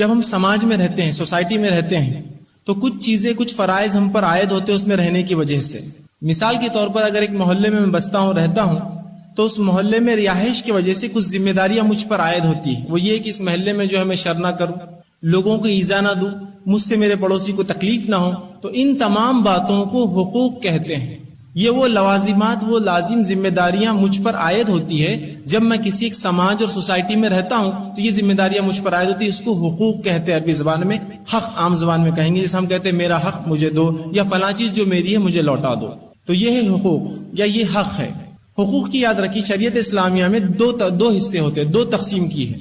جب ہم سماج میں رہتے ہیں، سوسائٹی میں رہتے ہیں، تو کچھ چیزیں، کچھ فرائض ہم پر عائد ہوتے ہیں اس میں رہنے کی وجہ سے۔ مثال کے طور پر اگر ایک محلے میں بستا ہوں، رہتا ہوں، تو اس محلے میں رہائش کی وجہ سے کچھ ذمہ داریاں مجھ پر عائد ہوتی ہیں۔ وہ یہ کہ اس محلے میں جو ہے میں شر نہ کروں، لوگوں کو ایذا نہ دوں، مجھ سے میرے پڑوسی کو تکلیف نہ ہو۔ تو ان تمام باتوں کو حقوق کہتے ہیں۔ یہ وہ لوازمات، وہ لازم ذمہ داریاں مجھ پر عائد ہوتی ہے جب میں کسی ایک سماج اور سوسائٹی میں رہتا ہوں، تو یہ ذمہ داریاں مجھ پر عائد ہوتی ہے۔ اس کو حقوق کہتے ہیں عربی زبان میں، حق عام زبان میں کہیں گے، جیسے ہم کہتے ہیں میرا حق مجھے دو، یا فلاں چیز جو میری ہے مجھے لوٹا دو۔ تو یہ ہے حقوق یا یہ حق ہے۔ حقوق کی یاد رکھی، شریعت اسلامیہ میں دو حصے ہوتے ہیں، دو تقسیم کی ہے۔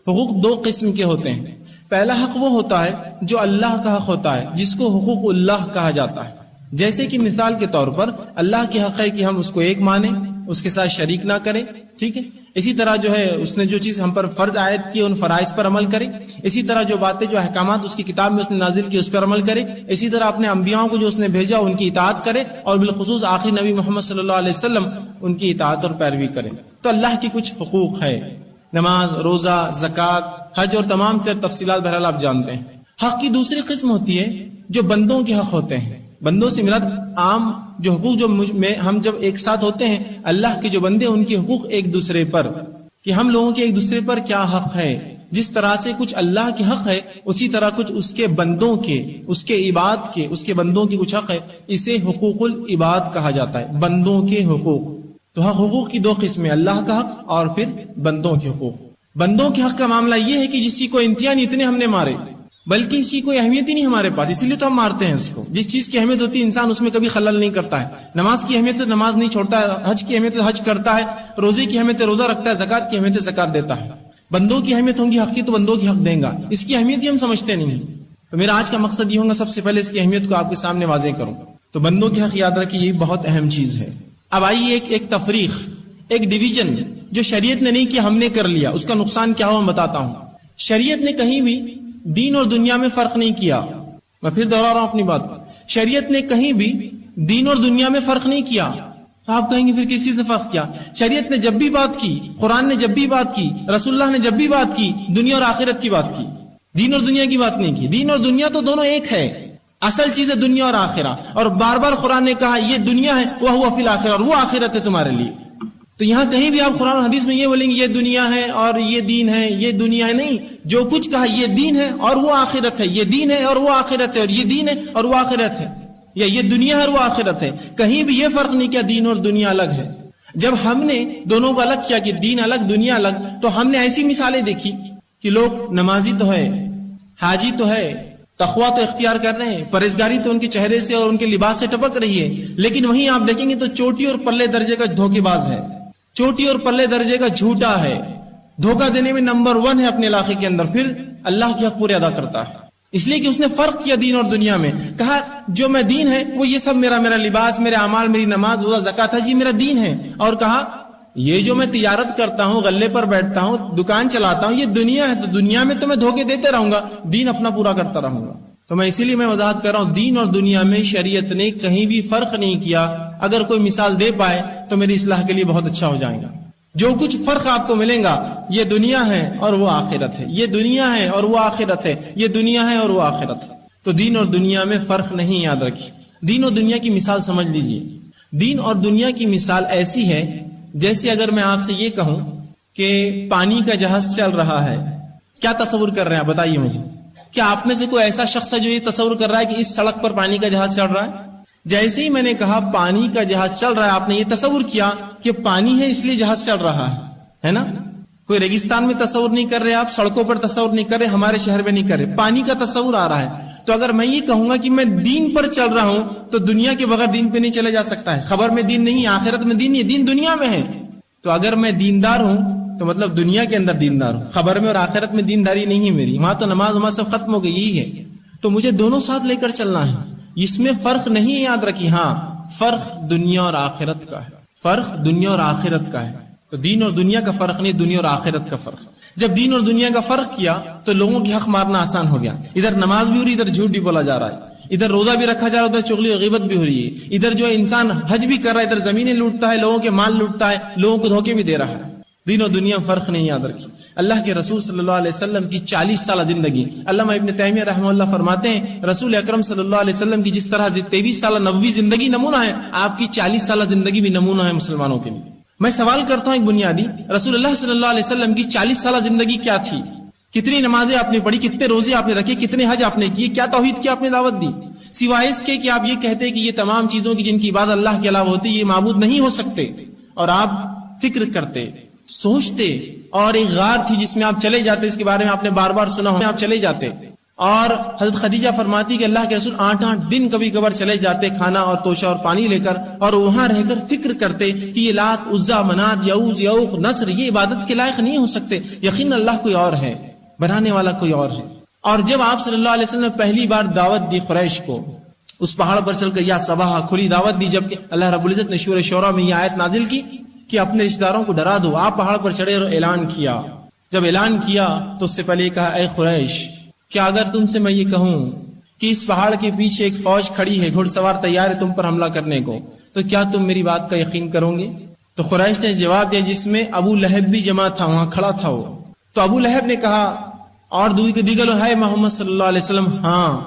حقوق دو قسم کے ہوتے ہیں۔ پہلا حق وہ ہوتا ہے جو اللہ کا حق ہوتا ہے، جس کو حقوق اللہ کہا جاتا ہے۔ جیسے کہ مثال کے طور پر اللہ کی حق ہے کہ ہم اس کو ایک مانیں، اس کے ساتھ شریک نہ کریں، ٹھیک ہے۔ اسی طرح جو ہے اس نے جو چیز ہم پر فرض عائد کی ان فرائض پر عمل کریں، اسی طرح جو باتیں، جو احکامات اس کی کتاب میں اس نے نازل کی اس پر عمل کرے، اسی طرح اپنے انبیاء کو جو اس نے بھیجا ان کی اطاعت کرے، اور بالخصوص آخری نبی محمد صلی اللہ علیہ وسلم ان کی اطاعت اور پیروی کرے۔ تو اللہ کی کچھ حقوق ہے، نماز، روزہ، زکوٰۃ، حج اور تمام تفصیلات بہرحال آپ جانتے ہیں۔ حق کی دوسری قسم ہوتی ہے جو بندوں کے حق ہوتے ہیں۔ بندوں سے مراد عام جو حقوق، جو ہم جب ایک ساتھ ہوتے ہیں، اللہ کے جو بندے ان کے حقوق ایک دوسرے پر، کہ ہم لوگوں کے ایک دوسرے پر کیا حق ہے۔ جس طرح سے کچھ اللہ کے حق ہے، اسی طرح کچھ اس کے بندوں کے، اس کے عباد کے، اس کے بندوں کے کچھ حق ہے۔ اسے حقوق العباد کہا جاتا ہے، بندوں کے حقوق۔ تو حقوق کی دو قسمیں، اللہ کا حق اور پھر بندوں کے حقوق۔ بندوں کے حق کا معاملہ یہ ہے کہ جسی کو انتہائی اتنے ہم نے مارے، بلکہ اسی کوئی اہمیت ہی نہیں ہمارے پاس، اسی لیے تو ہم مارتے ہیں اس کو۔ جس چیز کی اہمیت ہوتی ہے انسان اس میں کبھی خلل نہیں کرتا ہے۔ نماز کی اہمیت تو نماز نہیں چھوڑتا ہے، حج کی اہمیت تو حج کرتا ہے، روزے کی اہمیت روزہ رکھتا ہے، زکوٰۃ کی اہمیت زکوٰۃ دیتا ہے۔ بندوں کی اہمیت ہوں گی حق کی تو بندوں کی حق دیں گا، اس کی اہمیت ہی ہم سمجھتے نہیں۔ تو میرا آج کا مقصد یہ ہوگا سب سے پہلے اس کی اہمیت کو آپ کے سامنے واضح کروں۔ تو بندوں کی حق یاد رکھیے، یہ بہت اہم چیز ہے۔ اب آئیے ایک تفریق، ایک ڈویژن جو شریعت نے نہیں کیا، ہم نے کر لیا، اس کا نقصان کیا ہو میں بتاتا ہوں۔ شریعت نے کہیں بھی دین اور دنیا میں فرق نہیں کیا۔ میں پھر دوہرا رہا ہوں اپنی بات، شریعت نے کہیں بھی دین اور دنیا میں فرق نہیں کیا۔ تو آپ کہیں گے پھر کس چیز سے فرق کیا؟ شریعت نے جب بھی بات کی، قرآن نے جب بھی بات کی، رسول اللہ نے جب بھی بات کی، دنیا اور آخرت کی بات کی، دین اور دنیا کی بات نہیں کی۔ دین اور دنیا تو دونوں ایک ہے، اصل چیز ہے دنیا اور آخرہ۔ اور بار بار قرآن نے کہا یہ دنیا ہے، وہ فی الآخرہ، اور وہ آخرت ہے تمہارے لیے۔ تو یہاں کہیں بھی آپ قرآن و حدیث میں یہ بولیں گے یہ دنیا ہے اور یہ دین ہے، یہ دنیا ہے نہیں، جو کچھ کہا یہ دین ہے اور وہ آخرت ہے، یہ دین ہے اور وہ آخرت ہے، اور یہ دین ہے اور وہ آخرت ہے، یا یہ دنیا ہے اور وہ آخرت ہے۔ کہیں بھی یہ فرق نہیں کیا دین اور دنیا الگ ہے۔ جب ہم نے دونوں کو الگ کیا کہ دین الگ دنیا الگ، تو ہم نے ایسی مثالیں دیکھی کہ لوگ نمازی تو ہے، حاجی تو ہے، تقویٰ تو اختیار کر رہے ہیں، پرہیزگاری تو ان کے چہرے سے اور ان کے لباس سے ٹپک رہی ہے، لیکن وہیں آپ دیکھیں گے تو چوٹی اور پلے درجے کا دھوکے باز ہے، چوٹی اور پلے درجے کا جھوٹا ہے، دھوکہ دینے میں نمبر 1 ہے اپنے علاقے کے اندر، پھر اللہ کے حق پورے ادا کرتا ہے۔ اس لیے کہ اس نے فرق کیا دین اور دنیا میں، کہا جو میں دین ہے وہ یہ سب میرا لباس، میرے اعمال، میری نماز، روزہ، زکوٰۃ، حج، میرا دین ہے، اور کہا یہ جو میں تجارت کرتا ہوں، غلے پر بیٹھتا ہوں، دکان چلاتا ہوں، یہ دنیا ہے، تو دنیا میں تو میں دھوکے دیتے رہوں گا، دین اپنا پورا کرتا رہوں گا۔ تو میں اسی لیے میں وضاحت کر رہا ہوں، دین اور دنیا میں شریعت نے کہیں بھی فرق نہیں کیا۔ اگر کوئی مثال دے پائے تو میری اصلاح کے لیے بہت اچھا ہو جائے گا۔ جو کچھ فرق آپ کو ملے گا، یہ دنیا ہے اور وہ آخرت ہے، یہ دنیا ہے اور وہ آخرت ہے، یہ دنیا ہے اور وہ آخرت ہے۔ تو دین اور دنیا میں فرق نہیں، یاد رکھیے۔ دین اور دنیا کی مثال سمجھ لیجئے۔ دین اور دنیا کی مثال ایسی ہے جیسے اگر میں آپ سے یہ کہوں کہ پانی کا جہاز چل رہا ہے، کیا تصور کر رہے ہیں آپ بتائیے مجھے؟ کیا آپ میں سے کوئی ایسا شخص ہے جو یہ تصور کر رہا ہے کہ اس سڑک پر پانی کا جہاز چل رہا ہے؟ جیسے ہی میں نے کہا پانی کا جہاز چل رہا ہے، آپ نے یہ تصور کیا کہ پانی ہے اس لیے جہاز چل رہا ہے نا؟ کوئی ریگستان میں تصور نہیں کر رہے آپ، سڑکوں پر تصور نہیں کر رہے، ہمارے شہر میں نہیں کر رہے، پانی کا تصور آ رہا ہے۔ تو اگر میں یہ کہوں گا کہ میں دین پر چل رہا ہوں تو دنیا کے بغیر دین پہ نہیں چلے جا سکتا ہے۔ خبر میں دین نہیں، آخرت میں دین نہیں، دین دنیا میں ہے۔ تو اگر میں دیندار ہوں تو مطلب دنیا کے اندر دیندار ہوں، خبر میں اور آخرت میں دینداری نہیں ہے میری، وہاں تو نماز سب ختم ہو گئی ہی ہے۔ تو مجھے دونوں ساتھ لے کر چلنا ہے، اس میں فرق نہیں ہے، یاد رکھیے۔ ہاں فرق دنیا اور آخرت کا ہے، فرق دنیا اور آخرت کا ہے۔ تو دین اور دنیا کا فرق نہیں، دنیا اور آخرت کا فرق۔ جب دین اور دنیا کا فرق کیا تو لوگوں کی حق مارنا آسان ہو گیا۔ ادھر نماز بھی ہو رہی، ادھر جھوٹ بھی بولا جا رہا ہے، ادھر روزہ بھی رکھا جا رہا ہے، ادھر چغلی اور غیبت بھی ہو رہی ہے، ادھر جو انسان حج بھی کر رہا ہے، ادھر زمینیں لوٹتا ہے، لوگوں کے مال لوٹتا ہے، لوگوں کو دھوکے بھی دے رہا ہے۔ دین اور دنیا فرق نہیں، یاد رکھیے۔ اللہ کے رسول صلی اللہ علیہ وسلم کی 40 سالہ زندگی. علامہ ابن تیمیہ رحمہ اللہ فرماتے ہیں رسول اکرم صلی اللہ علیہ وسلم کی جس طرح 23 سالہ نبوی زندگی نمونہ ہے، آپ کی 40 سالہ زندگی بھی نمونہ ہے مسلمانوں کے لیے. میں سوال کرتا ہوں ایک بنیادی، رسول اللہ صلی اللہ علیہ وسلم کی 40 سالہ زندگی کیا تھی؟ کتنی نمازیں آپ نے پڑھی، کتنے روزے آپ نے رکھے، کتنے حج آپ نے کیے، کیا توحید کی آپ نے دعوت دی؟ سوائے اس کے کہ آپ یہ کہتے کہ یہ تمام چیزوں کی جن کی عبادت اللہ کے علاوہ ہوتی یہ معبود نہیں ہو سکتے، اور آپ فکر کرتے، سوچتے، اور ایک غار تھی جس میں آپ چلے جاتے، اس کے بارے میں آپ نے بار بار سنا ہو، آپ چلے جاتے. اور حضرت خدیجہ فرماتی کہ اللہ کے رسول 8 دن کبھی کبھار چلے جاتے کھانا اور توشہ اور پانی لے کر، اور وہاں رہ کر فکر کرتے کہ یہ لات، عزا، منات، یعوذ، یعوق، نصر یہ عبادت کے لائق نہیں ہو سکتے، یقین اللہ کوئی اور ہے، بنانے والا کوئی اور ہے. اور جب آپ صلی اللہ علیہ وسلم نے پہلی بار دعوت دی قریش کو، اس پہاڑ پر چل کر یا صباح کھلی دعوت دی، جبکہ اللہ رب العزت نے سورہ شورى میں یہ آیت نازل کی کہ اپنے رشتہ داروں کو ڈرا دو. آپ پہاڑ پر چڑھے اور اعلان کیا. جب اعلان کیا تو اس سے پہلے کہا اے قریش، کیا اگر تم سے میں یہ کہوں کہ اس پہاڑ کے پیچھے ایک فوج کھڑی ہے، گھڑ سوار تیار ہے تم پر حملہ کرنے کو، تو کیا تم میری بات کا یقین کرو گے؟ تو قریش نے جواب دیا جس میں ابو لہب بھی جمع تھا، وہاں کھڑا تھا وہ. تو ابو لہب نے کہا اور دیگر لوگ ہے محمد صلی اللہ علیہ وسلم، ہاں.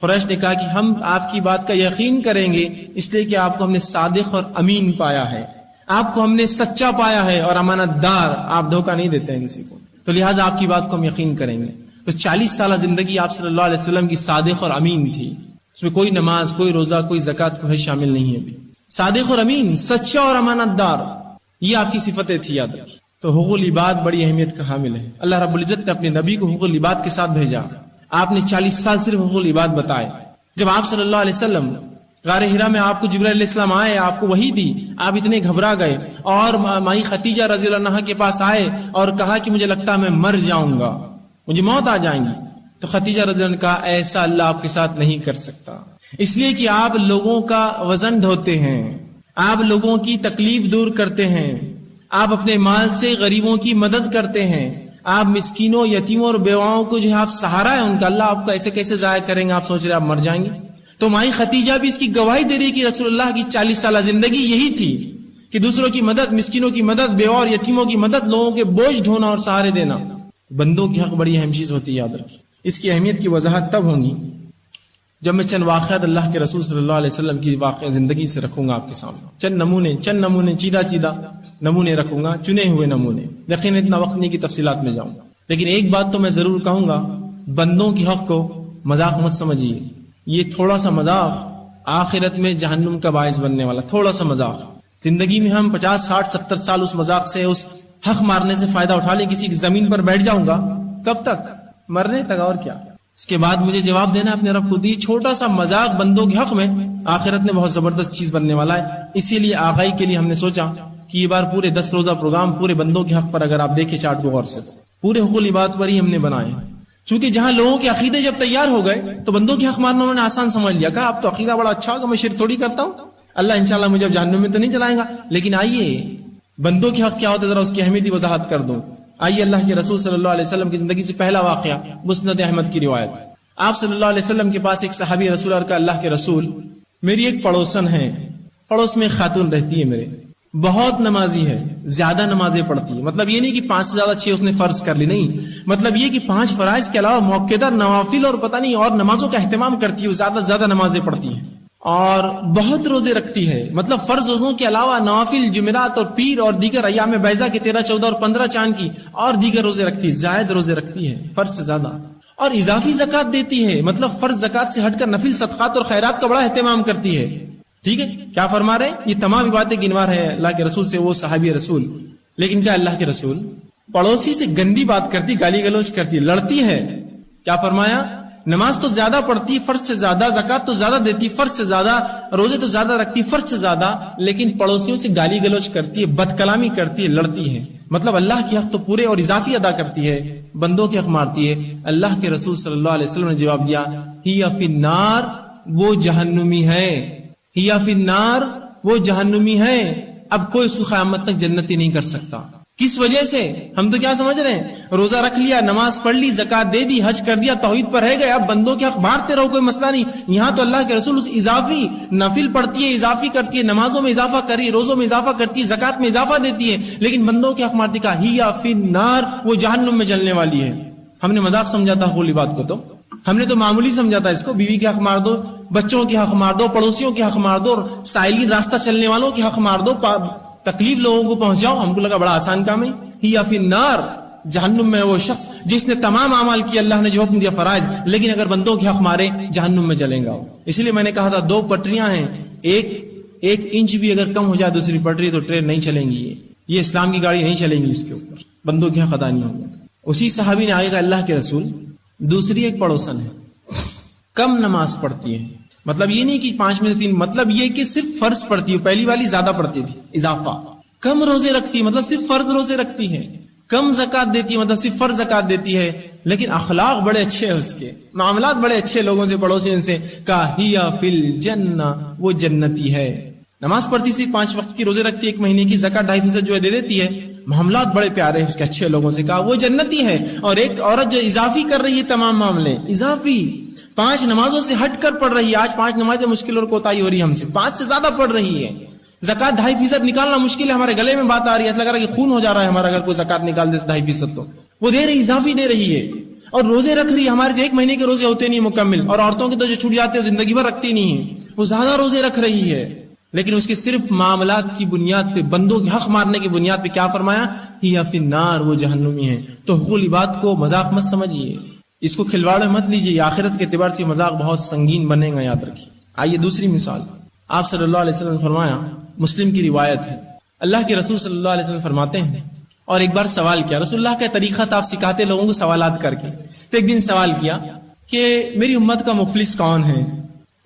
قریش نے کہا کہ ہم آپ کی بات کا یقین کریں گے اس لیے کہ آپ کو ہم نے صادق اور امین پایا ہے، آپ کو ہم نے سچا پایا ہے اور امانت دار، آپ دھوکہ نہیں دیتے ہیں کسی کو، تو لہٰذا آپ کی بات کو ہم یقین کریں گے. تو 40 سالہ زندگی آپ صلی اللہ علیہ وسلم کی صادق اور امین تھی، اس میں کوئی نماز، کوئی روزہ، کوئی زکوٰۃ کوئی شامل نہیں ہے. بھی صادق اور امین، سچا اور امانت دار، یہ آپ کی صفتیں تھی، یاد رکھیے. تو حقوق العباد بڑی اہمیت کا حامل ہے. اللہ رب العزت نے اپنے نبی کو حقوق العباد کے ساتھ بھیجا. آپ نے 40 سال صرف حقوق العباد بتائے. جب آپ صلی اللہ علیہ وسلم غار حرا میں آپ کو جبرائیل علیہ السلام آئے، آپ کو وحی دی، آپ اتنے گھبرا گئے اور مائی خدیجہ رضی اللہ عنہا کے پاس آئے اور کہا کہ مجھے لگتا ہے میں مر جاؤں گا، مجھے موت آ جائیں گی. تو خدیجہ رضی اللہ عنہا نے کہا ایسا اللہ آپ کے ساتھ نہیں کر سکتا، اس لیے کہ آپ لوگوں کا وزن ڈھوتے ہیں، آپ لوگوں کی تکلیف دور کرتے ہیں، آپ اپنے مال سے غریبوں کی مدد کرتے ہیں، آپ مسکینوں، یتیموں اور بیواؤں کو جو ہے آپ سہارا ہے ان کا، اللہ آپ کو ایسے کیسے ضائع کریں گے، آپ سوچ رہے آپ مر جائیں گے. تو مائی خدیجہ بھی اس کی گواہی دے رہی کہ رسول اللہ کی 40 سالہ زندگی یہی تھی کہ دوسروں کی مدد، مسکینوں کی مدد، بیوہ اور یتیموں کی مدد، لوگوں کے بوجھ ڈھونا اور سہارے دینا. بندوں کی حق بڑی اہم چیز ہوتی ہے، یاد رکھیے. اس کی اہمیت کی وضاحت تب ہوگی جب میں چند واقعات اللہ کے رسول صلی اللہ علیہ وسلم کی واقع زندگی سے رکھوں گا آپ کے سامنے. چند نمونے چیدہ نمونے رکھوں گا، چنے ہوئے نمونے. یقین اتنا وقت نہیں کہ تفصیلات میں جاؤں، لیکن ایک بات تو میں ضرور کہوں گا، بندوں کی حق کو مذاق مت سمجھیے. یہ تھوڑا سا مذاق آخرت میں جہنم کا باعث بننے والا تھوڑا سا مذاق. زندگی میں ہم 50 60 70 سال اس مذاق سے، اس حق مارنے سے فائدہ اٹھا لیں. کسی کی زمین پر بیٹھ جاؤں گا، کب تک؟ مرنے تک، اور کیا. اس کے بعد مجھے جواب دینا اپنے رب کو. دی چھوٹا سا مذاق بندوں کے حق میں آخرت میں بہت زبردست چیز بننے والا ہے. اسی لیے آغائی کے لیے ہم نے سوچا کہ یہ بار پورے 10 روزہ پروگرام پورے بندوں کے حق پر اگر آپ دیکھیں چارٹ کو غور سے، پورے حقوق العباد پر ہی ہم نے بنائے. چونکہ جہاں لوگوں کے عقیدے جب تیار ہو گئے تو بندوں کی حق مارنا انہوں نے آسان سمجھ لیا. کہا اب تو عقیدہ بڑا اچھا ہوگا، میں شرک تھوڑی کرتا ہوں، اللہ انشاءاللہ مجھے اب جہنم میں تو نہیں چلائے گا. لیکن آئیے بندوں کے حق کیا ہوتے ذرا اس کی اہمیت وضاحت کر دوں. آئیے اللہ کے رسول صلی اللہ علیہ وسلم کی زندگی سے پہلا واقعہ مسند احمد کی روایت. آپ صلی اللہ علیہ وسلم کے پاس ایک صحابی رسول اور کا اللہ کے رسول، میری ایک پڑوسن ہے، پڑوس میں ایک خاتون رہتی ہے میرے، بہت نمازی ہے، زیادہ نمازیں پڑھتی ہے. مطلب یہ نہیں کہ 5 سے زیادہ 6 اس نے فرض کر لی، نہیں، مطلب یہ کہ 5 فرائض کے علاوہ موقعہ نوافل اور پتہ نہیں اور نمازوں کا اہتمام کرتی ہے، زیادہ سے زیادہ نمازیں پڑھتی ہے اور بہت روزے رکھتی ہے. مطلب فرض روزوں کے علاوہ نوافل جمعرات اور پیر اور دیگر ایام بیضا کے 13 14 اور 15 چاند کی اور دیگر روزے رکھتی ہے، زائد روزے رکھتی ہے فرض سے زیادہ، اور اضافی زکوٰۃ دیتی ہے. مطلب فرض زکوٰۃ سے ہٹ کر نفل صدقات اور خیرات کا بڑا اہتمام کرتی ہے. ٹھیک ہے، کیا فرما رہے ہیں؟ یہ تمام باتیں گنوا رہے ہیں اللہ کے رسول سے وہ صحابی رسول. لیکن کیا اللہ کے رسول پڑوسی سے گندی بات کرتی، گالی گلوچ کرتی، لڑتی ہے؟ کیا فرمایا؟ نماز تو زیادہ پڑھتی فرض سے زیادہ، زکوٰۃ تو زیادہ دیتی فرض سے زیادہ، روزے تو زیادہ رکھتی فرض سے زیادہ، لیکن پڑوسیوں سے گالی گلوچ کرتی ہے، بد کلامی کرتی ہے، لڑتی ہے. مطلب اللہ کے حق تو پورے اور اضافی ادا کرتی ہے، بندوں کے حق مارتی ہے. اللہ کے رسول صلی اللہ علیہ وسلم نے جواب دیا، ہی فی النار، وہ جہنمی ہے، ہی فی النار، وہ جہنمی ہے. اب کوئی اس کو قیامت تک جنتی نہیں کر سکتا. کس وجہ سے؟ ہم تو کیا سمجھ رہے ہیں، روزہ رکھ لیا، نماز پڑھ لی، زکات دے دی، حج کر دیا، توحید پر رہ گئے، اب بندوں کے حق مارتے رہو، کوئی مسئلہ نہیں۔ یہاں تو اللہ کے رسول اس اضافی نفل پڑھتی ہے، اضافی کرتی ہے، نمازوں میں اضافہ کری، روزوں میں اضافہ کرتی ہے، زکات میں اضافہ دیتی ہے، لیکن بندوں کے حق مارتی کا ہی یا فی النار، وہ جہنم میں جلنے والی ہے۔ ہم نے مذاق سمجھا تھا قولی بات کو، تو ہم نے تو معمولی سمجھا تھا اس کو، بیوی کے حق مار دو، بچوں کے حق مار دو، پڑوسیوں کے حق مار دو، سائلین راستہ چلنے والوں کے حق مار دو، تکلیف لوگوں کو پہنچاؤ، ہم کو لگا بڑا آسان کام ہے۔ یا فی النار، جہنم میں وہ شخص جس نے تمام اعمال کیے، اللہ نے جو حکم دیا فرائض، لیکن اگر بندوں کے حق مارے جہنم میں جلیں گا۔ اسی لیے میں نے کہا تھا دو پٹریاں ہیں، ایک انچ بھی اگر کم ہو جائے دوسری پٹری تو ٹرین نہیں چلیں گی، یہ اسلام کی گاڑی نہیں چلیں گی، اس کے اوپر بندوں کے حق ادا نہیں ہوں گے۔ اسی صحابی نے آگے کہا اللہ کے رسول، دوسری ایک پڑوسن ہے، کم نماز پڑھتی ہے، مطلب یہ نہیں کہ 5 میں سے 3، مطلب یہ کہ صرف فرض پڑھتی ہے، پہلی والی زیادہ پڑھتی تھی، اضافہ، کم روزے رکھتی ہے، مطلب صرف فرض روزے رکھتی ہے، کم زکات دیتی ہے، مطلب صرف فرض زکات دیتی ہے، لیکن اخلاق بڑے اچھے ہیں، اس کے معاملات بڑے اچھے، لوگوں سے، پڑوسیوں سے، کہا ہیا فی الجنہ، وہ جنتی ہے۔ نماز پڑھتی صرف 5 وقت کی، روزے رکھتی ہے 1 مہینے کی، زکات 2.5% جو ہے دے دیتی ہے، معاملات بڑے پیارے ہیں اس کے اچھے لوگوں سے، کہا وہ جنتی ہے۔ اور ایک عورت جو اضافی کر رہی ہے تمام معاملے، اضافی 5 نمازوں سے ہٹ کر پڑھ رہی ہے، آج 5 نمازیں مشکل اور کوتاہی ہو رہی ہے ہم سے، 5 سے زیادہ پڑھ رہی ہے، زکات 2.5% نکالنا مشکل ہے، ہمارے گلے میں بات آ رہی ہے، ایسا لگ رہا ہے کہ خون ہو جا رہا ہے ہمارا، اگر کوئی زکات نکال دے 2.5% تو وہ دے رہی، اضافی دے رہی ہے، اور روزے رکھ رہی ہے، ہمارے سے 1 مہینے کے روزے ہوتے نہیں مکمل، اور عورتوں کے تو جو چھوٹ جاتے ہیں زندگی بھر رکھتی نہیں ہے، وہ زیادہ روزے رکھ رہی ہے، لیکن اس کے صرف معاملات کی بنیاد پہ، بندوں کے حق مارنے کی بنیاد پہ کیا فرمایا؟ ہی فی النار، وہ جہنمی ہے۔ تو حقوق العباد کو مذاق مت سمجھیے، اس کو کھلواڑ میں مت لیجیے، آخرت کے اعتبار سے مذاق بہت سنگین بنے گا، یاد رکھیے۔ آئیے دوسری مثال، آپ صلی اللہ علیہ وسلم نے فرمایا، مسلم کی روایت ہے، اللہ کے رسول صلی اللہ علیہ وسلم فرماتے ہیں، اور ایک بار سوال کیا، رسول اللہ کا طریقہ تھا، آپ سکھاتے لوگوں کو سوالات کر کے، تو ایک دن سوال کیا کہ میری امت کا مفلس کون ہے؟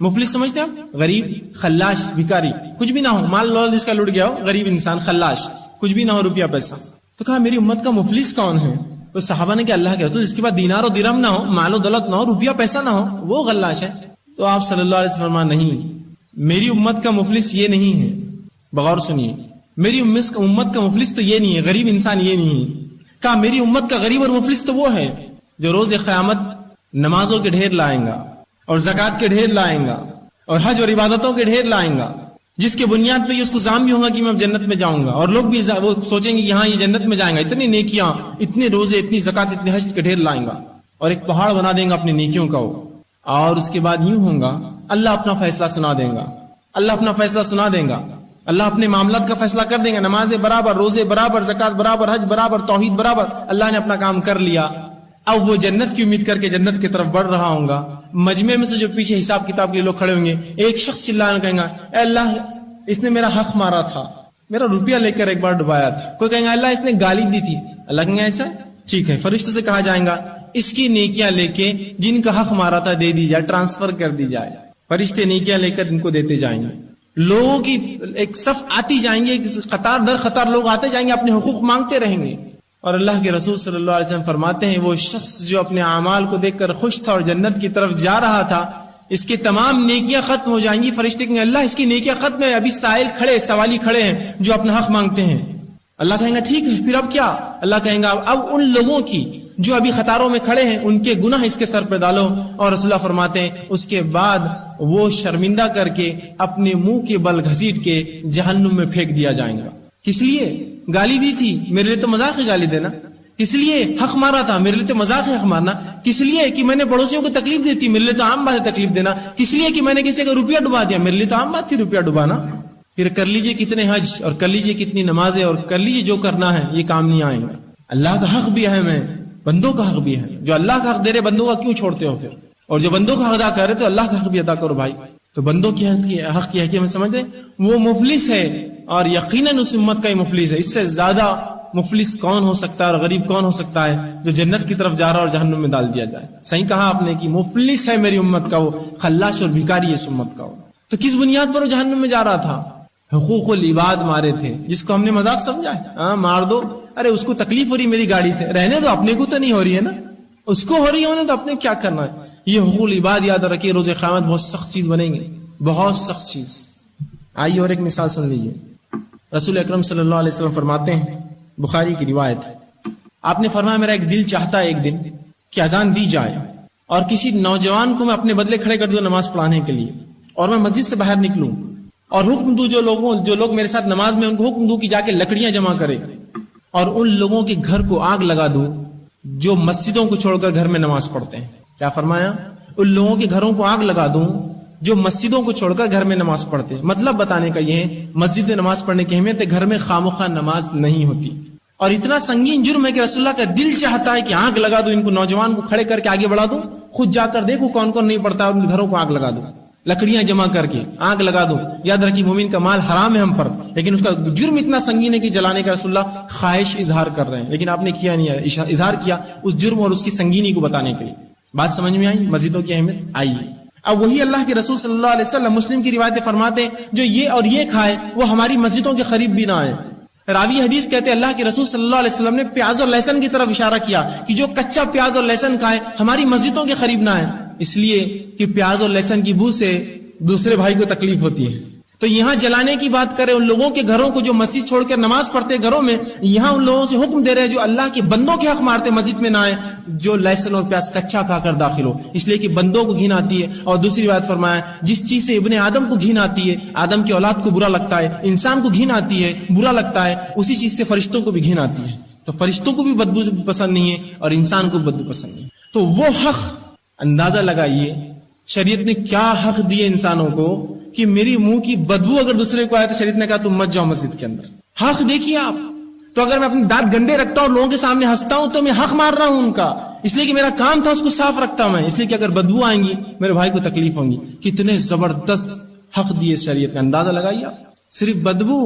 مفلس سمجھتے ہیں آپ؟ غریب، خلاش، بھکاری، کچھ بھی نہ ہو، مال لول جس کا لٹ گیا ہو، غریب انسان، خلاش، کچھ بھی نہ ہو، روپیہ پیسہ۔ تو کہا میری امت کا مفلس کون ہے؟ تو صحابہ نے کہ اللہ کے رسول، جس کے بعد دینار و درہم نہ ہو، مال و دولت نہ ہو، روپیہ پیسہ نہ ہو، وہ خلاش ہے۔ تو آپ صلی اللہ علیہ وسلم فرمایا نہیں، میری امت کا مفلس یہ نہیں ہے، بغور سنیے، میری امت کا مفلس تو یہ نہیں ہے، غریب انسان یہ نہیں ہے۔ کہا میری امت کا غریب اور مفلس تو وہ ہے جو روز قیامت نمازوں کے ڈھیر لائیں گا، اور زکات کے ڈھیر لائیں گا، اور حج اور عبادتوں کے ڈھیر لائیں گا، جس کے بنیاد پہ یہ اس کو ظام بھی ہوگا کہ میں اب جنت میں جاؤں گا، اور لوگ بھی وہ سوچیں گے کہ ہاں یہ جنت میں جائیں گا، اتنی نیکیاں، اتنے روزے، اتنی زکات، اتنے حج کے ڈھیر لائیں گا، اور ایک پہاڑ بنا دیں گا اپنی نیکیوں کا وہ، اور اس کے بعد یوں ہوگا، اللہ اپنا فیصلہ سنا دیں گا، اللہ اپنا فیصلہ سنا دیں گا، اللہ اپنے معاملات کا فیصلہ کر دیں گا، نمازیں برابر، روزے برابر، زکات برابر، حج برابر، توحید برابر، اللہ نے اپنا کام کر لیا۔ اب وہ جنت کی امید کر کے جنت کی طرف بڑھ رہا ہوں گا، مجمع میں سے جو پیچھے حساب کتاب کے لوگ کھڑے ہوں گے، ایک شخص چلانا کہیں گا اے اللہ اس نے میرا حق مارا تھا، میرا روپیہ لے کر ایک بار ڈبایا تھا، کوئی کہیں گا اللہ اس نے گالی دی تھی، اللہ کہیں گا ایسا ٹھیک ہے، فرشتوں سے کہا جائے گا اس کی نیکیاں لے کے جن کا حق مارا تھا دے دی جائے، ٹرانسفر کر دی جائے، فرشتے نیکیاں لے کر ان کو دیتے جائیں گے، لوگوں کی ایک صف آتی جائیں گے، قطار در قطار لوگ آتے جائیں گے، اپنے حقوق مانگتے رہیں گے، اور اللہ کے رسول صلی اللہ علیہ وسلم فرماتے ہیں وہ شخص جو اپنے اعمال کو دیکھ کر خوش تھا اور جنت کی طرف جا رہا تھا، اس کی تمام نیکیاں ختم ہو جائیں گی، فرشتے کہیں گے اللہ اس کی نیکیاں ختم ہے، ابھی سائل کھڑے، سوالی کھڑے ہیں جو اپنا حق مانگتے ہیں، اللہ کہیں گا ٹھیک ہے پھر اب کیا، اللہ کہیں گا اب ان لوگوں کی جو ابھی قطاروں میں کھڑے ہیں ان کے گناہ اس کے سر پہ ڈالو، اور رسول اللہ فرماتے ہیں اس کے بعد وہ شرمندہ کر کے اپنے منہ کے بل گھسیٹ کے جہنم میں پھینک دیا جائیں گا۔ کس لیے؟ گالی دی تھی، میرے لیے تو مذاق ہے گالی دینا، کس لیے؟ حق مارا تھا، میرے لیے تو مذاق ہے حق مارنا، کس لیے؟ کہ میں نے پڑوسیوں کو تکلیف دی تھی، میرے لیے تو عام بات ہے تکلیف دینا، کس لیے؟ کہ میں نے کسی کا روپیہ ڈبا دیا، میرے لیے تو عام بات تھی روپیہ ڈبانا۔ پھر کر لیجئے کتنے حج اور کر لیجئے کتنی نمازیں اور کر لیجئے جو کرنا ہے، یہ کام نہیں آئیں گا۔ اللہ کا حق بھی اہم ہے، بندوں کا حق بھی ہے، جو اللہ کا حق دے رہے بندوں کا کیوں چھوڑتے ہو پھر؟ اور جو بندوں کا حق ادا کر رہے تو اللہ کا حق بھی ادا کرو بھائی۔ تو بندوں کی حق کی حقیقت میں سمجھیں وہ مفلس ہے، اور یقیناً اس امت کا ہی مفلس ہے، اس سے زیادہ مفلس کون ہو سکتا ہے اور غریب کون ہو سکتا ہے جو جنت کی طرف جا رہا اور جہنم میں ڈال دیا جائے۔ صحیح کہا آپ نے کہ مفلس ہے میری امت کا وہ، خلاش اور بھکاری اس امت کا وہ۔ تو کس بنیاد پر وہ جہنم میں جا رہا تھا؟ حقوق العباد مارے تھے، جس کو ہم نے مذاق سمجھا ہے، ہاں مار دو، ارے اس کو تکلیف ہو رہی میری گاڑی سے، رہنے دو، اپنے کو تو نہیں ہو رہی ہے نا، اس کو ہو رہی ہونے تو اپنے کیا کرنا ہے۔ یہ حقوق العباد یاد رکھیے، روز قیامت بہت سخت چیز بنیں گے، بہت سخت چیز۔ آئیے اور ایک مثال سن لیجیے، رسول اکرم صلی اللہ علیہ وسلم فرماتے ہیں بخاری کی روایت ہے. آپ نے فرمایا میرا ایک دل چاہتا ہے ایک دن کہ اذان دی جائے اور کسی نوجوان کو میں اپنے بدلے کھڑے کر دوں نماز پڑھانے کے لیے, اور میں مسجد سے باہر نکلوں اور حکم دوں جو لوگ میرے ساتھ نماز میں ان کو حکم دوں کہ جا کے لکڑیاں جمع کرے, اور ان لوگوں کے گھر کو آگ لگا دوں جو مسجدوں کو چھوڑ کر گھر میں نماز پڑھتے ہیں. کیا فرمایا؟ ان لوگوں کے گھروں کو آگ لگا دوں جو مسجدوں کو چھوڑ کر گھر میں نماز پڑھتے ہیں. مطلب بتانے کا یہ ہے مسجد میں نماز پڑھنے کی اہمیت ہے, گھر میں خامخواہ نماز نہیں ہوتی. اور اتنا سنگین جرم ہے کہ رسول اللہ کا دل چاہتا ہے کہ آگ لگا دو ان کو, نوجوان کو کھڑے کر کے آگے بڑھا دو, خود جا کر دیکھو کون کون نہیں پڑتا, ان کے گھروں کو آگ لگا دو, لکڑیاں جمع کر کے آگ لگا دو. یاد رکھیے مومن کا مال حرام ہے ہم پر, لیکن اس کا جرم اتنا سنگین ہے کہ جلانے کا رسول اللہ خواہش اظہار کر رہے ہیں, لیکن آپ نے کیا نہیں ہے, اظہار کیا اس جرم اور اس کی سنگینی کو بتانے کے لیے. بات سمجھ میں آئی؟ مسجدوں کی اہمیت آئی. اب وہی اللہ کے رسول صلی اللہ علیہ وسلم مسلم کی روایتیں فرماتے ہیں جو یہ اور یہ کھائے وہ ہماری مسجدوں کے قریب بھی نہ آئے. راوی حدیث کہتے ہیں اللہ کے رسول صلی اللہ علیہ وسلم نے پیاز اور لہسن کی طرف اشارہ کیا کہ جو کچا پیاز اور لہسن کھائے ہماری مسجدوں کے قریب نہ آئے, اس لیے کہ پیاز اور لہسن کی بو سے دوسرے بھائی کو تکلیف ہوتی ہے. تو یہاں جلانے کی بات کرے ان لوگوں کے گھروں کو جو مسجد چھوڑ کر نماز پڑھتے گھروں میں, یہاں ان لوگوں سے حکم دے رہے ہیں جو اللہ کے بندوں کے حق مارتے مسجد میں نہ آئے, جو لہسن اور پیاز کچا کھا کر داخل ہو, اس لیے کہ بندوں کو گھن آتی ہے. اور دوسری بات فرمایا جس چیز سے ابن آدم کو گھن آتی ہے, آدم کی اولاد کو برا لگتا ہے, انسان کو گھن آتی ہے برا لگتا ہے, اسی چیز سے فرشتوں کو بھی گھن آتی ہے. تو فرشتوں کو بھی بدبو پسند نہیں ہے اور انسان کو بدبو پسند نہیں. تو وہ حق اندازہ لگائیے شریعت نے کیا حق دیے انسانوں کو کہ میری منہ کی بدبو اگر دوسرے کو آئے تو شریعت نے کہا تم مت جاؤ مسجد کے اندر. حق دیکھیے آپ. تو اگر میں اپنے دانت گندے رکھتا ہوں اور لوگوں کے سامنے ہنستا ہوں تو میں حق مار رہا ہوں ان کا, اس لیے کہ میرا کام تھا اس کو صاف رکھتا میں, اس لیے کہ اگر بدبو آئیں گی میرے بھائی کو تکلیف ہوں گی. کتنے زبردست حق دیے شریعت نے, اندازہ لگائیے آپ. صرف بدبو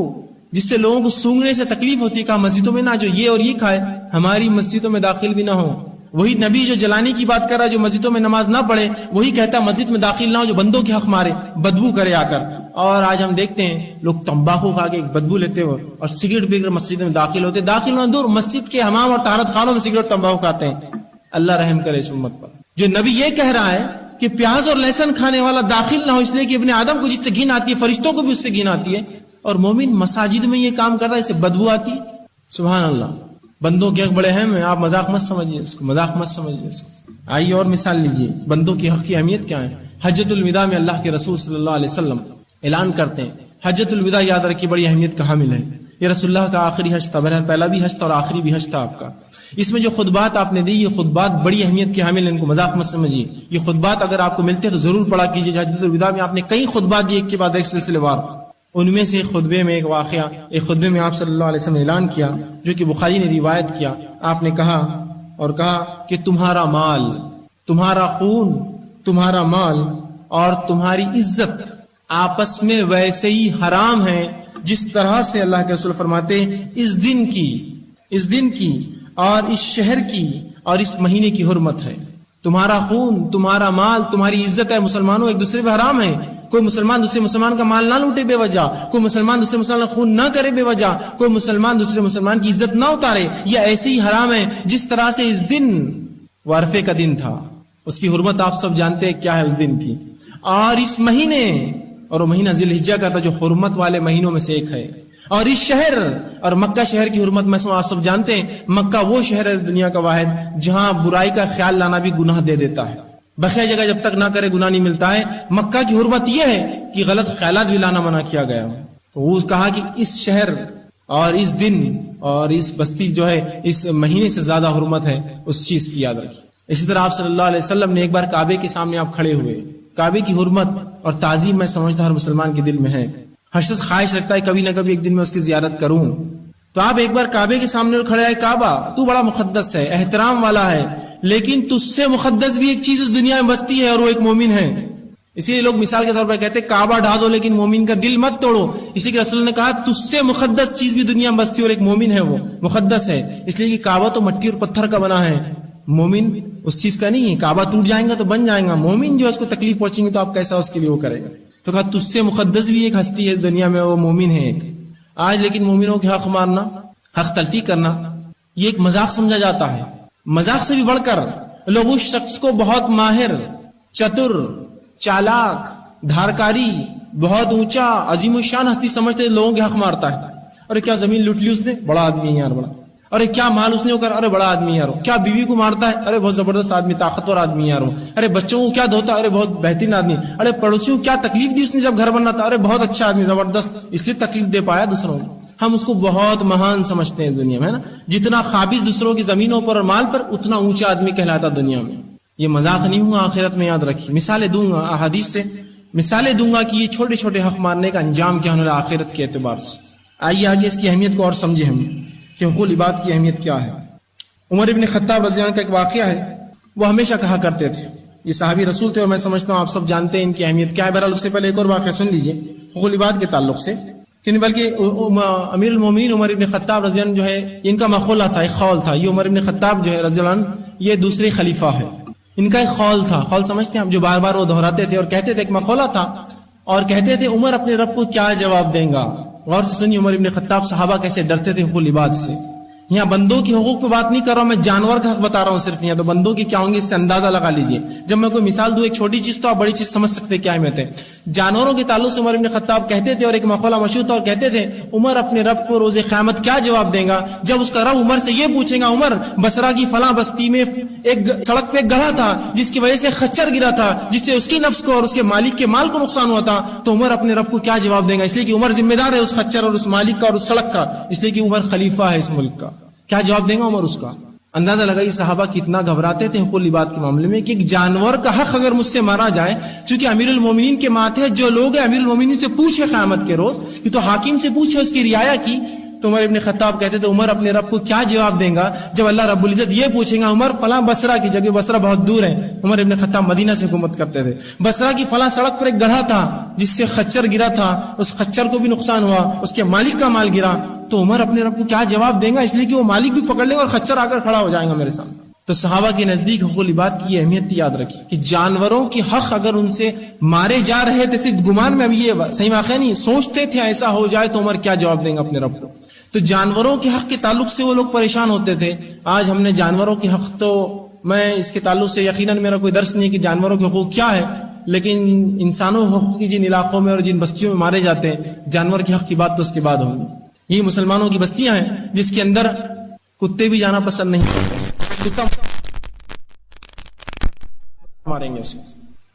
جس سے لوگوں کو سونگنے سے تکلیف ہوتی ہے, کہا مسجدوں میں نہ جو یہ اور یہ کھائے ہماری مسجدوں میں داخل بھی نہ ہو. وہی نبی جو جلانے کی بات کر رہا ہے جو مسجدوں میں نماز نہ پڑھے, وہی کہتا ہے مسجد میں داخل نہ ہو جو بندوں کے حق مارے, بدبو کرے آ کر. اور آج ہم دیکھتے ہیں لوگ تمباکو کھا کے ایک بدبو لیتے ہوئے اور سگریٹ پی کر مسجد میں داخل ہوتے, داخل ہونا دور مسجد کے حمام اور طہارت خانوں میں سگریٹ تمباکو کھاتے ہیں. اللہ رحم کرے اس امت پر. جو نبی یہ کہہ رہا ہے کہ پیاز اور لہسن کھانے والا داخل نہ ہو, اس لیے کہ ابن آدم کو جس سے گھن آتی ہے فرشتوں کو بھی اس سے گھن آتی ہے, اور مومن مساجد میں یہ کام کر رہا ہے, اسے بدبو آتی. سبحان اللہ. بندوں کے حق بڑے اہم ہیں, آپ مذاق مت سمجھیے اس کو, مذاق مت سمجھیے اس کو. آئیے اور مثال لیجیے بندوں کے حق کی اہمیت کیا ہے. حجۃ الوداع میں اللہ کے رسول صلی اللہ علیہ وسلم اعلان کرتے ہیں, حجۃ الوداع یاد رکھیے بڑی اہمیت کا حامل ہے. یہ رسول اللہ کا آخری حج تھا, بہرحال پہلا بھی حج تھا اور آخری بھی حج تھا آپ کا. اس میں جو خطبات آپ نے دی یہ خطبات بڑی اہمیت کے حامل ہیں, ان کو مذاق مت سمجھیے. یہ خطبات اگر آپ کو ملتے ہیں تو ضرور پڑھا کیجیے. حجۃ الوداع میں آپ نے کئی خطبات دیے ایک کے بعد ایک سلسلے وار. ان میں سے ایک خطبے میں ایک واقعہ, ایک خطبے میں آپ صلی اللہ علیہ وسلم نے اعلان کیا جو کہ بخاری نے روایت کیا. آپ نے کہا کہ تمہارا مال, تمہارا خون, تمہارا مال اور تمہاری عزت آپس میں ویسے ہی حرام ہے جس طرح سے اللہ کے رسول فرماتے ہیں اس دن کی اور اس شہر کی اور اس مہینے کی حرمت ہے. تمہارا خون, تمہارا مال, تمہاری عزت ہے مسلمانوں ایک دوسرے پہ حرام ہے. کوئی مسلمان دوسرے مسلمان کا مال نہ لوٹے بے وجہ, کوئی مسلمان دوسرے مسلمان کا خون نہ کرے بے وجہ, کوئی مسلمان دوسرے مسلمان کی عزت نہ اتارے. یہ ایسے ہی حرام ہے جس طرح سے اس دن وہ عرفے کا دن تھا, اس کی حرمت آپ سب جانتے ہیں کیا ہے اس دن کی, اور اس مہینے, اور وہ مہینہ ذی الحجہ کا تھا جو حرمت والے مہینوں میں سے ایک ہے, اور اس شہر اور مکہ شہر کی حرمت میں آپ سب جانتے ہیں. مکہ وہ شہر ہے دنیا کا واحد جہاں برائی کا خیال لانا بھی گناہ دے دیتا ہے. بقیہ جگہ جب تک نہ کرے گناہ نہیں ملتا ہے. مکہ کی حرمت یہ ہے کہ غلط خیالات بھی لانا منع کیا گیا. تو وہ کہا کہ اس شہر اور اس دن اور اس بستی جو ہے اس مہینے سے زیادہ حرمت ہے اس چیز کی یاد رکھی. اسی طرح آپ صلی اللہ علیہ وسلم نے ایک بار کعبے کے سامنے آپ کھڑے ہوئے. کعبے کی حرمت اور تعظیم میں سمجھتا ہر مسلمان کے دل میں ہے. ہر شخص خواہش رکھتا ہے کبھی نہ کبھی ایک دن میں اس کی زیارت کروں. تو آپ ایک بار کعبے کے سامنے کھڑے ہیں. کعبہ تو بڑا مقدس ہے, احترام والا ہے, لیکن تجھ سے مقدس بھی ایک چیز اس دنیا میں بستی ہے اور وہ ایک مومن ہے. اسی لیے لوگ مثال کے طور پر کہتے ہیں کعبہ ڈھا دو لیکن مومن کا دل مت توڑو. اسی لیے رسول نے کہا تجھ سے مقدس چیز بھی دنیا میں بستی اور ایک مومن ہے, وہ مقدس ہے. اس لیے کہ کعبہ تو مٹی اور پتھر کا بنا ہے, مومن اس چیز کا نہیں ہے. کعبہ ٹوٹ جائیں گا تو بن جائیں گا, مومن جو اس کو تکلیف پہنچیں گے تو آپ کیسا اس کے لیے وہ کرے گا. تو کہا تجھ سے مقدس بھی ایک ہستی ہے اس دنیا میں, وہ مومن ہے ایک. آج لیکن مومنوں کے حق مارنا, حق تلفی کرنا یہ ایک مذاق سمجھا جاتا ہے. مذاق سے بھی بڑھ کر لوگ اس شخص کو بہت ماہر, چتر, چالاک, دھارکاری, بہت اونچا, عظیم الشان ہستی سمجھتے لوگوں کے حق مارتا ہے. ارے کیا زمین لوٹ لی اس نے، بڑا آدمی ہے یار بڑا، ارے کیا مال اس نے کر، ارے بڑا آدمی یار، کیا بیوی کو مارتا ہے، ارے بہت زبردست آدمی، طاقتور آدمی یار، ارے بچوں کو کیا دھوتا، ارے بہت بہترین آدمی، ارے پڑوسیوں کو کیا تکلیف دی اس نے جب گھر بننا تھا، ارے بہت اچھا آدمی، زبردست، اس لیے تکلیف دے پایا دوسروں کو۔ ہم اس کو بہت مہان سمجھتے ہیں دنیا میں، ہے نا، جتنا قابض دوسروں کی زمینوں پر اور مال پر اتنا اونچا آدمی کہلاتا دنیا میں۔ یہ مذاق نہیں ہوا، آخرت میں یاد رکھیے۔ مثالیں دوں گا احادیث سے، مثالیں دوں گا کہ یہ چھوٹے چھوٹے حق ماننے کا انجام کیا ہونے والا آخرت کے اعتبار سے۔ آئیے آگے اس کی اہمیت کو اور سمجھے ہم کہ حقوق العباد کی اہمیت کیا ہے۔ عمر ابن خطاب رضی اللہ عنہ کا ایک واقعہ ہے، وہ ہمیشہ کہا کرتے تھے، یہ صحابی رسول تھے اور میں سمجھتا ہوں آپ سب جانتے ہیں ان کی اہمیت کیا ہے۔ بہرحال اس سے پہلے ایک اور واقعہ سن لیجئے حقوق العباد کے تعلق سے، بلکہ امیر المومنین عمر ابن خطاب رضی اللہ عنہ جو ہے، ان کا مقولہ تھا، ایک قول تھا، یہ عمر ابن خطاب جو ہے رضی اللہ عنہ یہ دوسرے خلیفہ ہے، ان کا ایک قول تھا، قول سمجھتے ہیں آپ، جو بار بار وہ دہراتے تھے اور کہتے تھے، ایک مقولہ تھا اور کہتے تھے عمر اپنے رب کو کیا جواب دیں گا۔ غور سے سنیے عمر ابن خطاب صحابہ کیسے ڈرتے تھے حقوق العباد سے۔ یہاں بندوں کی حقوق پہ بات نہیں کر رہا ہوں، میں جانور کا حق بتا رہا ہوں صرف، یہاں تو بندوں کی کیا ہوں گے اس سے اندازہ لگا لیجئے۔ جب میں کوئی مثال دوں ایک چھوٹی چیز تو آپ بڑی چیز سمجھ سکتے کیا اہمیت ہے۔ جانوروں کے تعلق سے عمر ابن خطاب کہتے تھے اور ایک مقولہ مشہور تھا اور کہتے تھے عمر اپنے رب کو روز قیامت کیا جواب دیں گا جب اس کا رب عمر سے یہ پوچھے گا، عمر بصرہ کی فلاں بستی میں ایک سڑک پہ ایک گڑھا تھا جس کی وجہ سے خچر گرا تھا جس سے اس کی نفس کو اور اس کے مالک کے مال کو نقصان ہوا تھا، تو عمر اپنے رب کو کیا جواب دیں گا؟ اس لیے کہ عمر ذمہ دار ہے اس خچر اور اس مالک کا اور اس سڑک کا، اس لیے کہ عمر خلیفہ ہے اس ملک کا، کیا جواب دیں گا عمر اس کا؟ اندازہ لگائیے صحابہ کتنا گھبراتے تھے حقوق العباد کے معاملے میں کہ ایک جانور کا حق اگر مجھ سے مارا جائے، چونکہ امیر المومنین کے ماتحت جو لوگ ہیں، امیر المومنین سے پوچھے قیامت کے روز، کہ تو حاکم سے پوچھے اس کی رعایا کی، تو عمر ابن خطاب کہتے تھے عمر اپنے رب کو کیا جواب دیں گا جب اللہ رب العزت یہ پوچھیں گا، عمر فلاں بصرہ کی جگہ، بصرہ بہت دور ہے، عمر ابن خطاب مدینہ سے حکومت کرتے تھے، بصرہ کی فلاں سڑک پر ایک گڑھا تھا جس سے خچر گرا تھا، اس خچر کو بھی نقصان ہوا، اس کے مالک کا مال گرا، تو عمر اپنے رب کو کیا جواب دیں گا؟ اس لیے کہ وہ مالک بھی پکڑ لیں گا اور خچر آ کر کھڑا ہو جائے گا میرے سامنے۔ تو صحابہ کے نزدیک حقوق العباد کی اہمیت یاد رکھی کہ جانوروں کی حق اگر ان سے مارے جا رہے تھے، صرف گمان میں، اب یہ صحیح واقعہ نہیں، سوچتے تھے ایسا ہو جائے تو عمر کیا جواب دیں گا اپنے رب کو۔ تو جانوروں کے حق کے تعلق سے وہ لوگ پریشان ہوتے تھے۔ آج ہم نے جانوروں کے حق، تو میں اس کے تعلق سے یقیناً میرا کوئی درس نہیں کہ جانوروں کے حقوق کیا ہے، لیکن انسانوں کے حقوق کی جن علاقوں میں اور جن بستیوں میں مارے جاتے ہیں، جانور کے حق کی بات تو اس کے بعد ہوگی۔ یہ مسلمانوں کی بستیاں ہیں جس کے اندر کتے بھی جانا پسند نہیں کرتے، ماریں گے اسے۔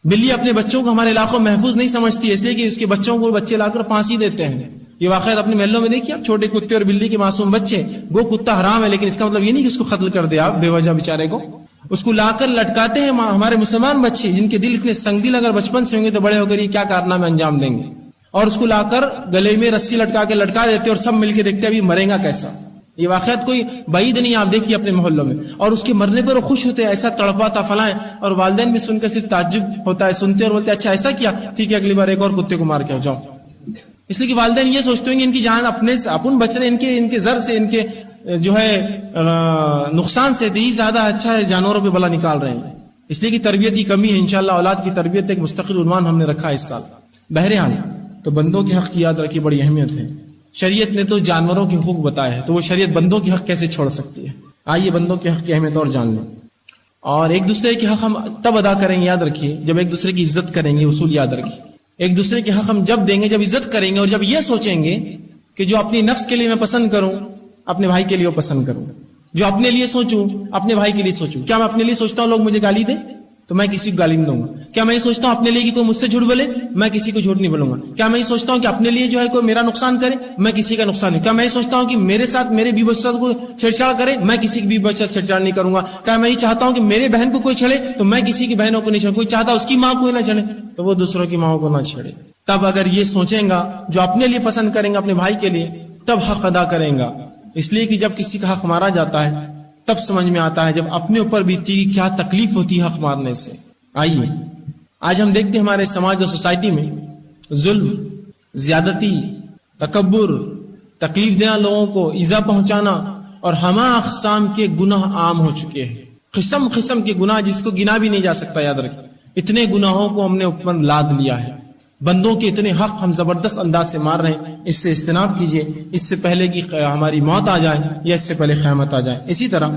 بلی اپنے بچوں کو ہمارے علاقوں میں محفوظ نہیں سمجھتی، اس لیے کہ اس کے بچوں کو بچے لا کر پھانسی دیتے ہیں۔ یہ واقعات اپنے محلوں میں دیکھیے، چھوٹے کتے اور بلی کے معصوم بچے، گو کتا حرام ہے لیکن اس کا مطلب یہ نہیں کہ اس کو قتل کر دے آپ بے وجہ بیچارے کو، اس کو لا کر لٹکاتے ہیں ہمارے مسلمان بچے جن کے دل اتنے سنگ دل اگر بچپن سے ہوں گے تو بڑے ہو کر یہ کیا کارنامے انجام دیں گے، اور اس کو لا کر گلے میں رسی لٹکا کے لٹکا دیتے اور سب مل کے دیکھتے ابھی مرے گا کیسا۔ یہ واقعات کوئی بعید نہیں، آپ دیکھیے اپنے محلوں میں، اور اس کے مرنے پر وہ خوش ہوتے ہیں، ایسا تڑپا تھا فلاں، اور والدین بھی سن کر صرف تعجب ہوتا ہے، سنتے اور بولتے اچھا ایسا کیا، ٹھیک ہے اگلی بار ایک اور کتے کو مار کے جاؤ۔ اس لیے کہ والدین یہ سوچتے ہیں کہ ان کی جان اپنے سے اپن بچ رہے، ان کے زر سے، ان کے جو ہے نقصان سے دی زیادہ اچھا ہے جانوروں پہ بلا نکال رہے ہیں۔ اس لیے کہ تربیت کی کمی ہے، انشاءاللہ اولاد کی تربیت ایک مستقل عنوان ہم نے رکھا ہے اس سال۔ بہرحال تو بندوں کے حق کی یاد رکھی بڑی اہمیت ہے۔ شریعت نے تو جانوروں کے حقوق بتائے ہیں، تو وہ شریعت بندوں کے حق کیسے چھوڑ سکتی ہے؟ آئیے بندوں کے حق کی اہمیت اور جان لیں۔ اور ایک دوسرے کے حق ہم تب ادا کریں گے، یاد رکھیے، جب ایک دوسرے کی عزت کریں گے۔ اصول یاد رکھیے، ایک دوسرے کے حق ہم جب دیں گے جب عزت کریں گے، اور جب یہ سوچیں گے کہ جو اپنی نفس کے لیے میں پسند کروں اپنے بھائی کے لیے وہ پسند کروں، جو اپنے لیے سوچوں اپنے بھائی کے لیے سوچوں۔ کیا میں اپنے لیے سوچتا ہوں لوگ مجھے گالی دیں تو میں کسی کو گالی نہیں دوں گا؟ کیا میں یہ سوچتا ہوں اپنے لیے کہ کوئی مجھ سے جھوٹ بولے، میں کسی کو جھوٹ نہیں بولوں گا؟ کیا میں یہ سوچتا ہوں کہ اپنے لیے جو ہے کوئی میرا نقصان کرے، میں کسی کا نقصان نہیں؟ کیا میں یہ سوچتا ہوں کہ میرے ساتھ میرے بیوی بچوں کو چھیڑچھاڑ کرے، میں کسی کی بیوی بچوں سے چھیڑچھاڑ نہیں کروں گا؟ کیا میں یہ چاہتا ہوں کہ میرے بہن کو کوئی چھیڑے تو میں کسی کی بہنوں کو نہیں چھیڑوں؟ کوئی چاہتا اس کی ماں کو نہ چھیڑے تو وہ دوسروں کی ماں کو نہ چھیڑے۔ تب اگر یہ سوچیں گا جو اپنے لیے پسند کریں گا اپنے بھائی کے لیے، تب حق ادا کریں گا۔ اس لیے کہ جب کسی کا حق مارا جاتا ہے تب سمجھ میں آتا ہے جب اپنے اوپر بیتی کیا تکلیف ہوتی ہے حق مارنے سے۔ آئیے آج ہم دیکھتے ہیں ہمارے سماج اور سوسائٹی میں ظلم، زیادتی، تکبر، تکلیف دینا، لوگوں کو ایذا پہنچانا اور ہمہ اقسام کے گناہ عام ہو چکے ہیں۔ قسم قسم کے گناہ جس کو گنا بھی نہیں جا سکتا، یاد رکھیں۔ اتنے گناہوں کو ہم نے اوپر لاد لیا ہے، بندوں کے اتنے حق ہم زبردست انداز سے مار رہے ہیں۔ اس سے اجتناب کیجیے، اس سے پہلے کہ ہماری موت آ جائے یا اس سے پہلے قیامت آ جائے۔ اسی طرح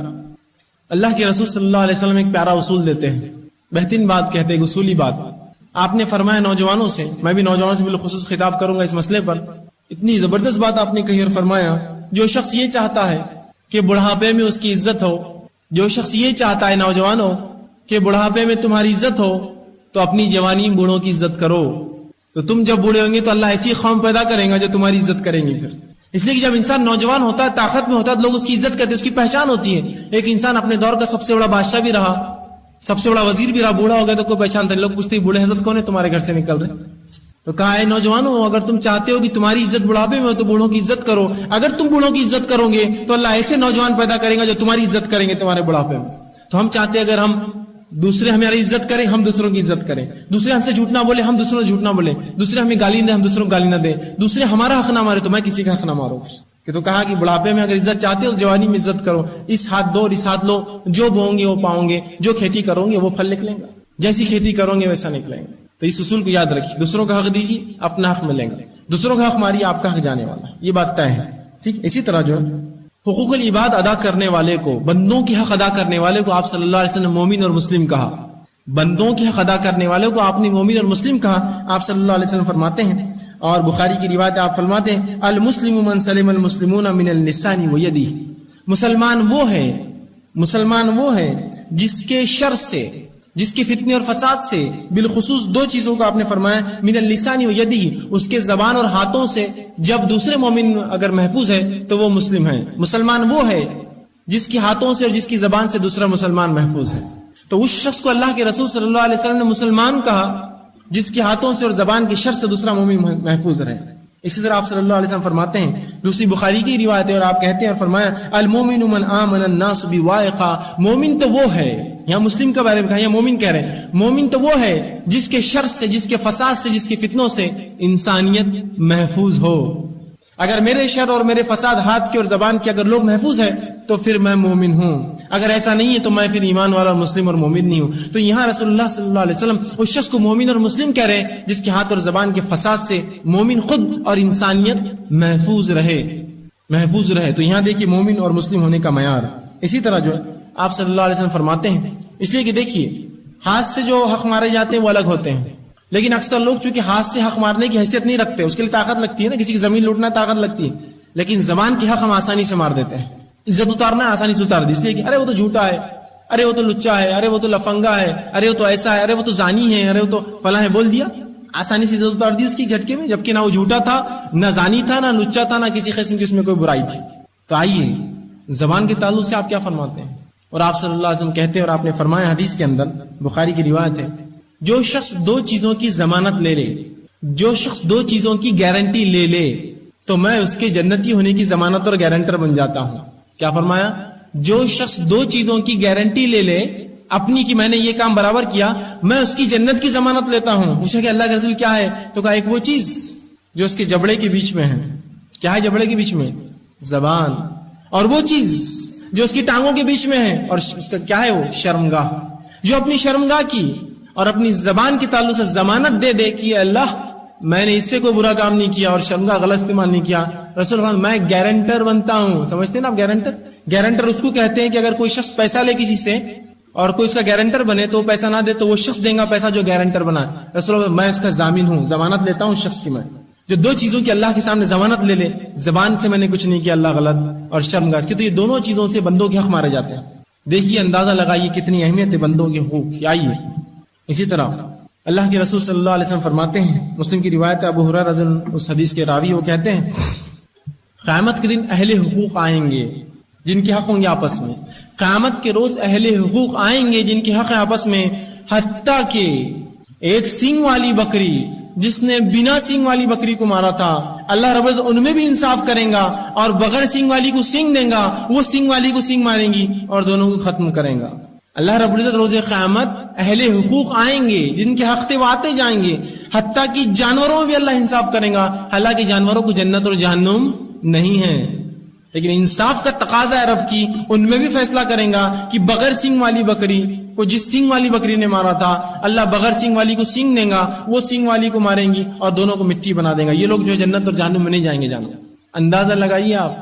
اللہ کے رسول صلی اللہ علیہ وسلم ایک پیارا اصول دیتے ہیں، بہترین بات کہتے ہیں، اصولی بات۔ آپ نے فرمایا نوجوانوں سے، میں بھی نوجوانوں سے بالخصوص خطاب کروں گا اس مسئلے پر، اتنی زبردست بات آپ نے کہی اور فرمایا جو شخص یہ چاہتا ہے کہ بڑھاپے میں اس کی عزت ہو، جو شخص یہ چاہتا ہے نوجوانوں کہ بڑھاپے میں تمہاری عزت ہو، تو اپنی جوانی میں بوڑھوں کی عزت کرو، تو تم جب بوڑھے ہوں گے تو اللہ ایسی قوم پیدا کرے گا جو تمہاری عزت کریں گے پھر۔ اس لیے کہ جب انسان نوجوان ہوتا ہے، طاقت میں ہوتا ہے، تو لوگ اس کی عزت کرتے ہیں، اس کی پہچان ہوتی ہے۔ ایک انسان اپنے دور کا سب سے بڑا بادشاہ بھی رہا، سب سے بڑا وزیر بھی رہا، بوڑھا ہو گیا تو کوئی پہچانتا نہیں، لوگ پوچھتے ہیں بوڑھے حضرت کون ہے تمہارے گھر سے نکل رہے؟ تو کہا ہے نوجوانوں اگر تم چاہتے ہو کہ تمہاری عزت بڑھاپے میں ہو تو بوڑھوں کی عزت کرو، اگر تم بوڑھوں کی عزت کرو گے تو اللہ ایسے نوجوان پیدا کرے گا جو تمہاری عزت کریں گے تمہارے بڑھاپے میں۔ تو ہم چاہتے ہیں اگر ہم دوسرے ہماری عزت کریں، ہم دوسروں کی عزت کریں، دوسرے ہم سے جھوٹ نہ بولے، ہم دوسروں سے جھوٹ نہ بولیں، دوسرے ہمیں گالی دیں، ہم دوسروں کو گالی نہ دیں، دوسرے ہمارا حق نہ مارے تو میں کسی کا حق نہ ماروں۔ کہ تو کہا کہ بڑھاپے میں اگر عزت چاہتے ہو جوانی میں عزت کرو، اس ہاتھ دو اور اس ہاتھ لو، جو بوؤں گے وہ پاؤں گے، جو کھیتی کرو گے وہ پھل نکلیں گا، جیسی کھیتی کرو گے ویسا نکلیں گے۔ تو اس اصول کو یاد رکھیے، دوسروں کا حق دیجیے، اپنا حق ملے گا، دوسروں کا حق ماریے، آپ کا حق جانے والا ہے، یہ بات طے ہے، ٹھیک۔ اسی طرح جو حقوق العباد ادا کرنے والے کو، بندوں کی حق ادا کرنے والے کو آپ صلی اللہ علیہ وسلم مومن اور مسلم کہا، بندوں کی حق ادا کرنے والے کو آپ نے مومن اور مسلم کہا، آپ صلی اللہ علیہ وسلم فرماتے ہیں، اور بخاری کی روایت آپ فرماتے ہیں المسلم من سلم المسلمون من اللسان ویدہ، مسلمان وہ ہے جس کے شر سے، جس کے فتنے اور فساد سے، بالخصوص دو چیزوں کا آپ نے فرمایا، من اللسان ویدہ، اس کے زبان اور ہاتھوں سے، جب دوسرے مومن اگر محفوظ ہے تو وہ مسلم ہے۔ مسلمان وہ ہے جس کے ہاتھوں سے اور جس کی زبان سے دوسرا مسلمان محفوظ ہے۔ تو اس شخص کو اللہ کے رسول صلی اللہ علیہ وسلم نے مسلمان کہا جس کے ہاتھوں سے اور زبان کے شر سے دوسرا مومن محفوظ رہے۔ اسی طرح آپ صلی اللہ علیہ وسلم فرماتے ہیں، دوسری بخاری کی روایت ہے، اور آپ کہتے ہیں اور فرمایا المومن من آمن الناس بوائقہ، مومن تو وہ ہے، یہاں مسلم کا بارے میں کہا، یہاں مومن کہہ رہے ہیں، مومن تو وہ ہے جس کے شر سے، جس کے فساد سے، جس کے فتنوں سے انسانیت محفوظ ہو۔ اگر میرے شر اور میرے فساد ہاتھ کے اور زبان کے اگر لوگ محفوظ ہیں تو پھر میں مومن ہوں، اگر ایسا نہیں ہے تو میں پھر ایمان والا مسلم اور مومن نہیں ہوں۔ تو یہاں رسول اللہ صلی اللہ علیہ وسلم اس شخص کو مومن اور مسلم کہہ رہے ہیں جس کے ہاتھ اور زبان کے فساد سے مومن خود اور انسانیت محفوظ رہے۔ تو یہاں دیکھیے مومن اور مسلم ہونے کا معیار۔ اسی طرح جو آپ صلی اللہ علیہ وسلم فرماتے ہیں، اس لیے کہ دیکھیے ہاتھ سے جو حق مارے جاتے ہیں وہ الگ ہوتے ہیں، لیکن اکثر لوگ چونکہ ہاتھ سے حق مارنے کی حیثیت نہیں رکھتے، اس کے لیے طاقت لگتی ہے نا، کسی کی زمین لوٹنا طاقت لگتی ہے، لیکن زبان کے حق ہم آسانی سے مار دیتے ہیں، عزت اتارنا آسانی سے اتار دی، اس لیے کہ ارے وہ تو جھوٹا ہے، ارے وہ تو لچا ہے، ارے وہ تو لفنگا ہے، ارے وہ تو ایسا ہے، ارے وہ تو زانی ہے، ارے وہ تو فلاں ہے، بول دیا، آسانی سے عزت اتار دی اس کی جھٹکے میں، جبکہ نہ وہ جھوٹا تھا، نہ زانی تھا، نہ لچا تھا، نہ کسی قسم کی اس میں کوئی برائی تھی۔ تو آئیے زبان کے تعلق سے آپ کیا فرماتے ہیں؟ اور آپ صلی اللہ علیہ وسلم کہتے ہیں، اور آپ نے فرمایا حدیث کے اندر، بخاری کی روایت ہے، جو شخص دو چیزوں کی ضمانت لے لے، جو شخص دو چیزوں کی گارنٹی لے لے تو میں اس کے جنتی ہونے کی ضمانت اور گارنٹر بن جاتا ہوں۔ کیا فرمایا؟ جو شخص دو چیزوں کی گارنٹی لے لے اپنی کی میں نے یہ کام برابر کیا، میں اس کی جنت کی ضمانت لیتا ہوں۔ پوچھا کہ اللہ کے رسول کیا ہے؟ تو کہا ایک وہ چیز جو اس کے جبڑے کے بیچ میں ہے۔ کیا ہے جبڑے کے بیچ میں؟ زبان۔ اور وہ چیز جو اس کی ٹانگوں کے بیچ میں ہے، اور اس کا کیا ہے؟ وہ شرمگاہ۔ جو اپنی شرمگاہ کی اور اپنی زبان کے تعلق سے ضمانت دے دے کہ اللہ میں نے اس سے کوئی برا کام نہیں کیا اور شرمگاہ غلط استعمال نہیں کیا، رسول اللہ میں گارنٹر بنتا ہوں۔ سمجھتے ہیں نا آپ گارنٹر؟ گارنٹر اس کو کہتے ہیں کہ اگر کوئی شخص پیسہ لے کسی سے اور کوئی اس کا گارنٹر بنے تو وہ پیسہ نہ دے تو وہ شخص دے گا پیسہ جو گارنٹر بنا۔ رسول اللہ میں اس کا ضامن ہوں، ضمانت لیتا ہوں اس شخص کی۔ میں جو دو چیزوں کی اللہ کے سامنے ضمانت لے لے، زبان سے میں نے کچھ نہیں کیا اللہ غلط، اور شرمگاہ کی، تو یہ دونوں چیزوں سے بندوں کے حق مارے جاتے ہیں۔ دیکھیے اندازہ لگائیے کتنی اہمیت ہے بندوں کے حقوق۔ آئیے اسی طرح اللہ کے رسول صلی اللہ علیہ وسلم فرماتے ہیں، مسلم کی روایت ہے، ابو ہریرہ رضی اللہ عنہ اس حدیث کے راوی وہ کہتے ہیں قیامت کے دن اہل حقوق آئیں گے جن کے حق ہوں گے آپس میں، قیامت کے روز اہل حقوق آئیں گے جن کے حق آپس میں، حتیٰ کہ ایک سینگ والی بکری جس نے بنا سینگ والی بکری کو مارا تھا، اللہ رب العزت ان میں بھی انصاف کریں گا، اور بغیر سینگ والی کو سینگ دیں گا، وہ سینگ والی کو سینگ ماریں گی اور دونوں کو ختم کریں گا۔ اللہ رب العزت روز قیامت اہل حقوق آئیں گے جن کے حق تھے وہ آتے جائیں گے، حتیٰ کہ جانوروں میں بھی اللہ انصاف کریں گا، حالانکہ جانوروں کو جنت اور جہنم نہیں ہے، لیکن انصاف کا تقاضا ہے رب کی، ان میں بھی فیصلہ کریں گا کہ بغیر سینگ والی بکری کو جس سینگ والی بکری نے مارا تھا، اللہ بغیر سینگ والی کو سینگ دیں گا، وہ سینگ والی کو ماریں گی اور دونوں کو مٹی بنا دیں گا۔ یہ لوگ جو جنت اور جہنم میں نہیں جائیں گے۔ جانور اندازہ لگائیے آپ،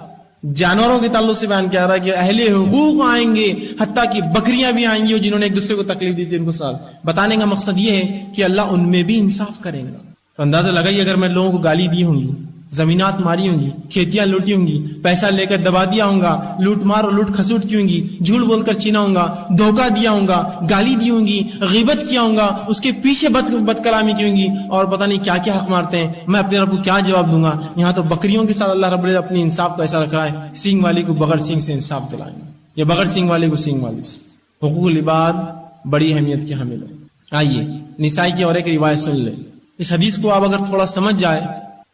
جانوروں کے تعلق سے بیان کیا رہا ہے کہ اہل حقوق آئیں گے، حتیٰ کہ بکریاں بھی آئیں گی جنہوں نے ایک دوسرے کو تکلیف دی تھی ان کو سال۔ بتانے کا مقصد یہ ہے کہ اللہ ان میں بھی انصاف کرے گا۔ تو اندازہ لگائیے اگر میں لوگوں کو گالی دی ہوں گی زمینات ماری ہوں گی، کھیتیاں لوٹی ہوں گی، پیسہ لے کر دبا دیا ہوں گا، لوٹ مار اور لوٹ کھسوٹ کی ہوں گی، جھوٹ بول کر چھینا ہوں گا، دھوکہ دیا ہوں گا، گالی دی ہوں گی، غیبت کیا ہوں گا، اس کے پیچھے بد کلامی کی ہوں گی، اور پتہ نہیں کیا کیا حق مارتے ہیں. میں اپنے رب کو کیا جواب دوں گا؟ یہاں تو بکریوں کے ساتھ اللہ رب العزت اپنی انصاف کو ایسا رکھ رہا ہے، سینگ والی کو بغیر سینگ سے انصاف دلائیں گے، یا بغیر سینگ والے کو سینگ والی سے. حقوق العباد بڑی اہمیت کے حامل ہے. آئیے نسائی کی اور ایک روایت سن لیں. اس حدیث کو آپ اگر تھوڑا سمجھ جائے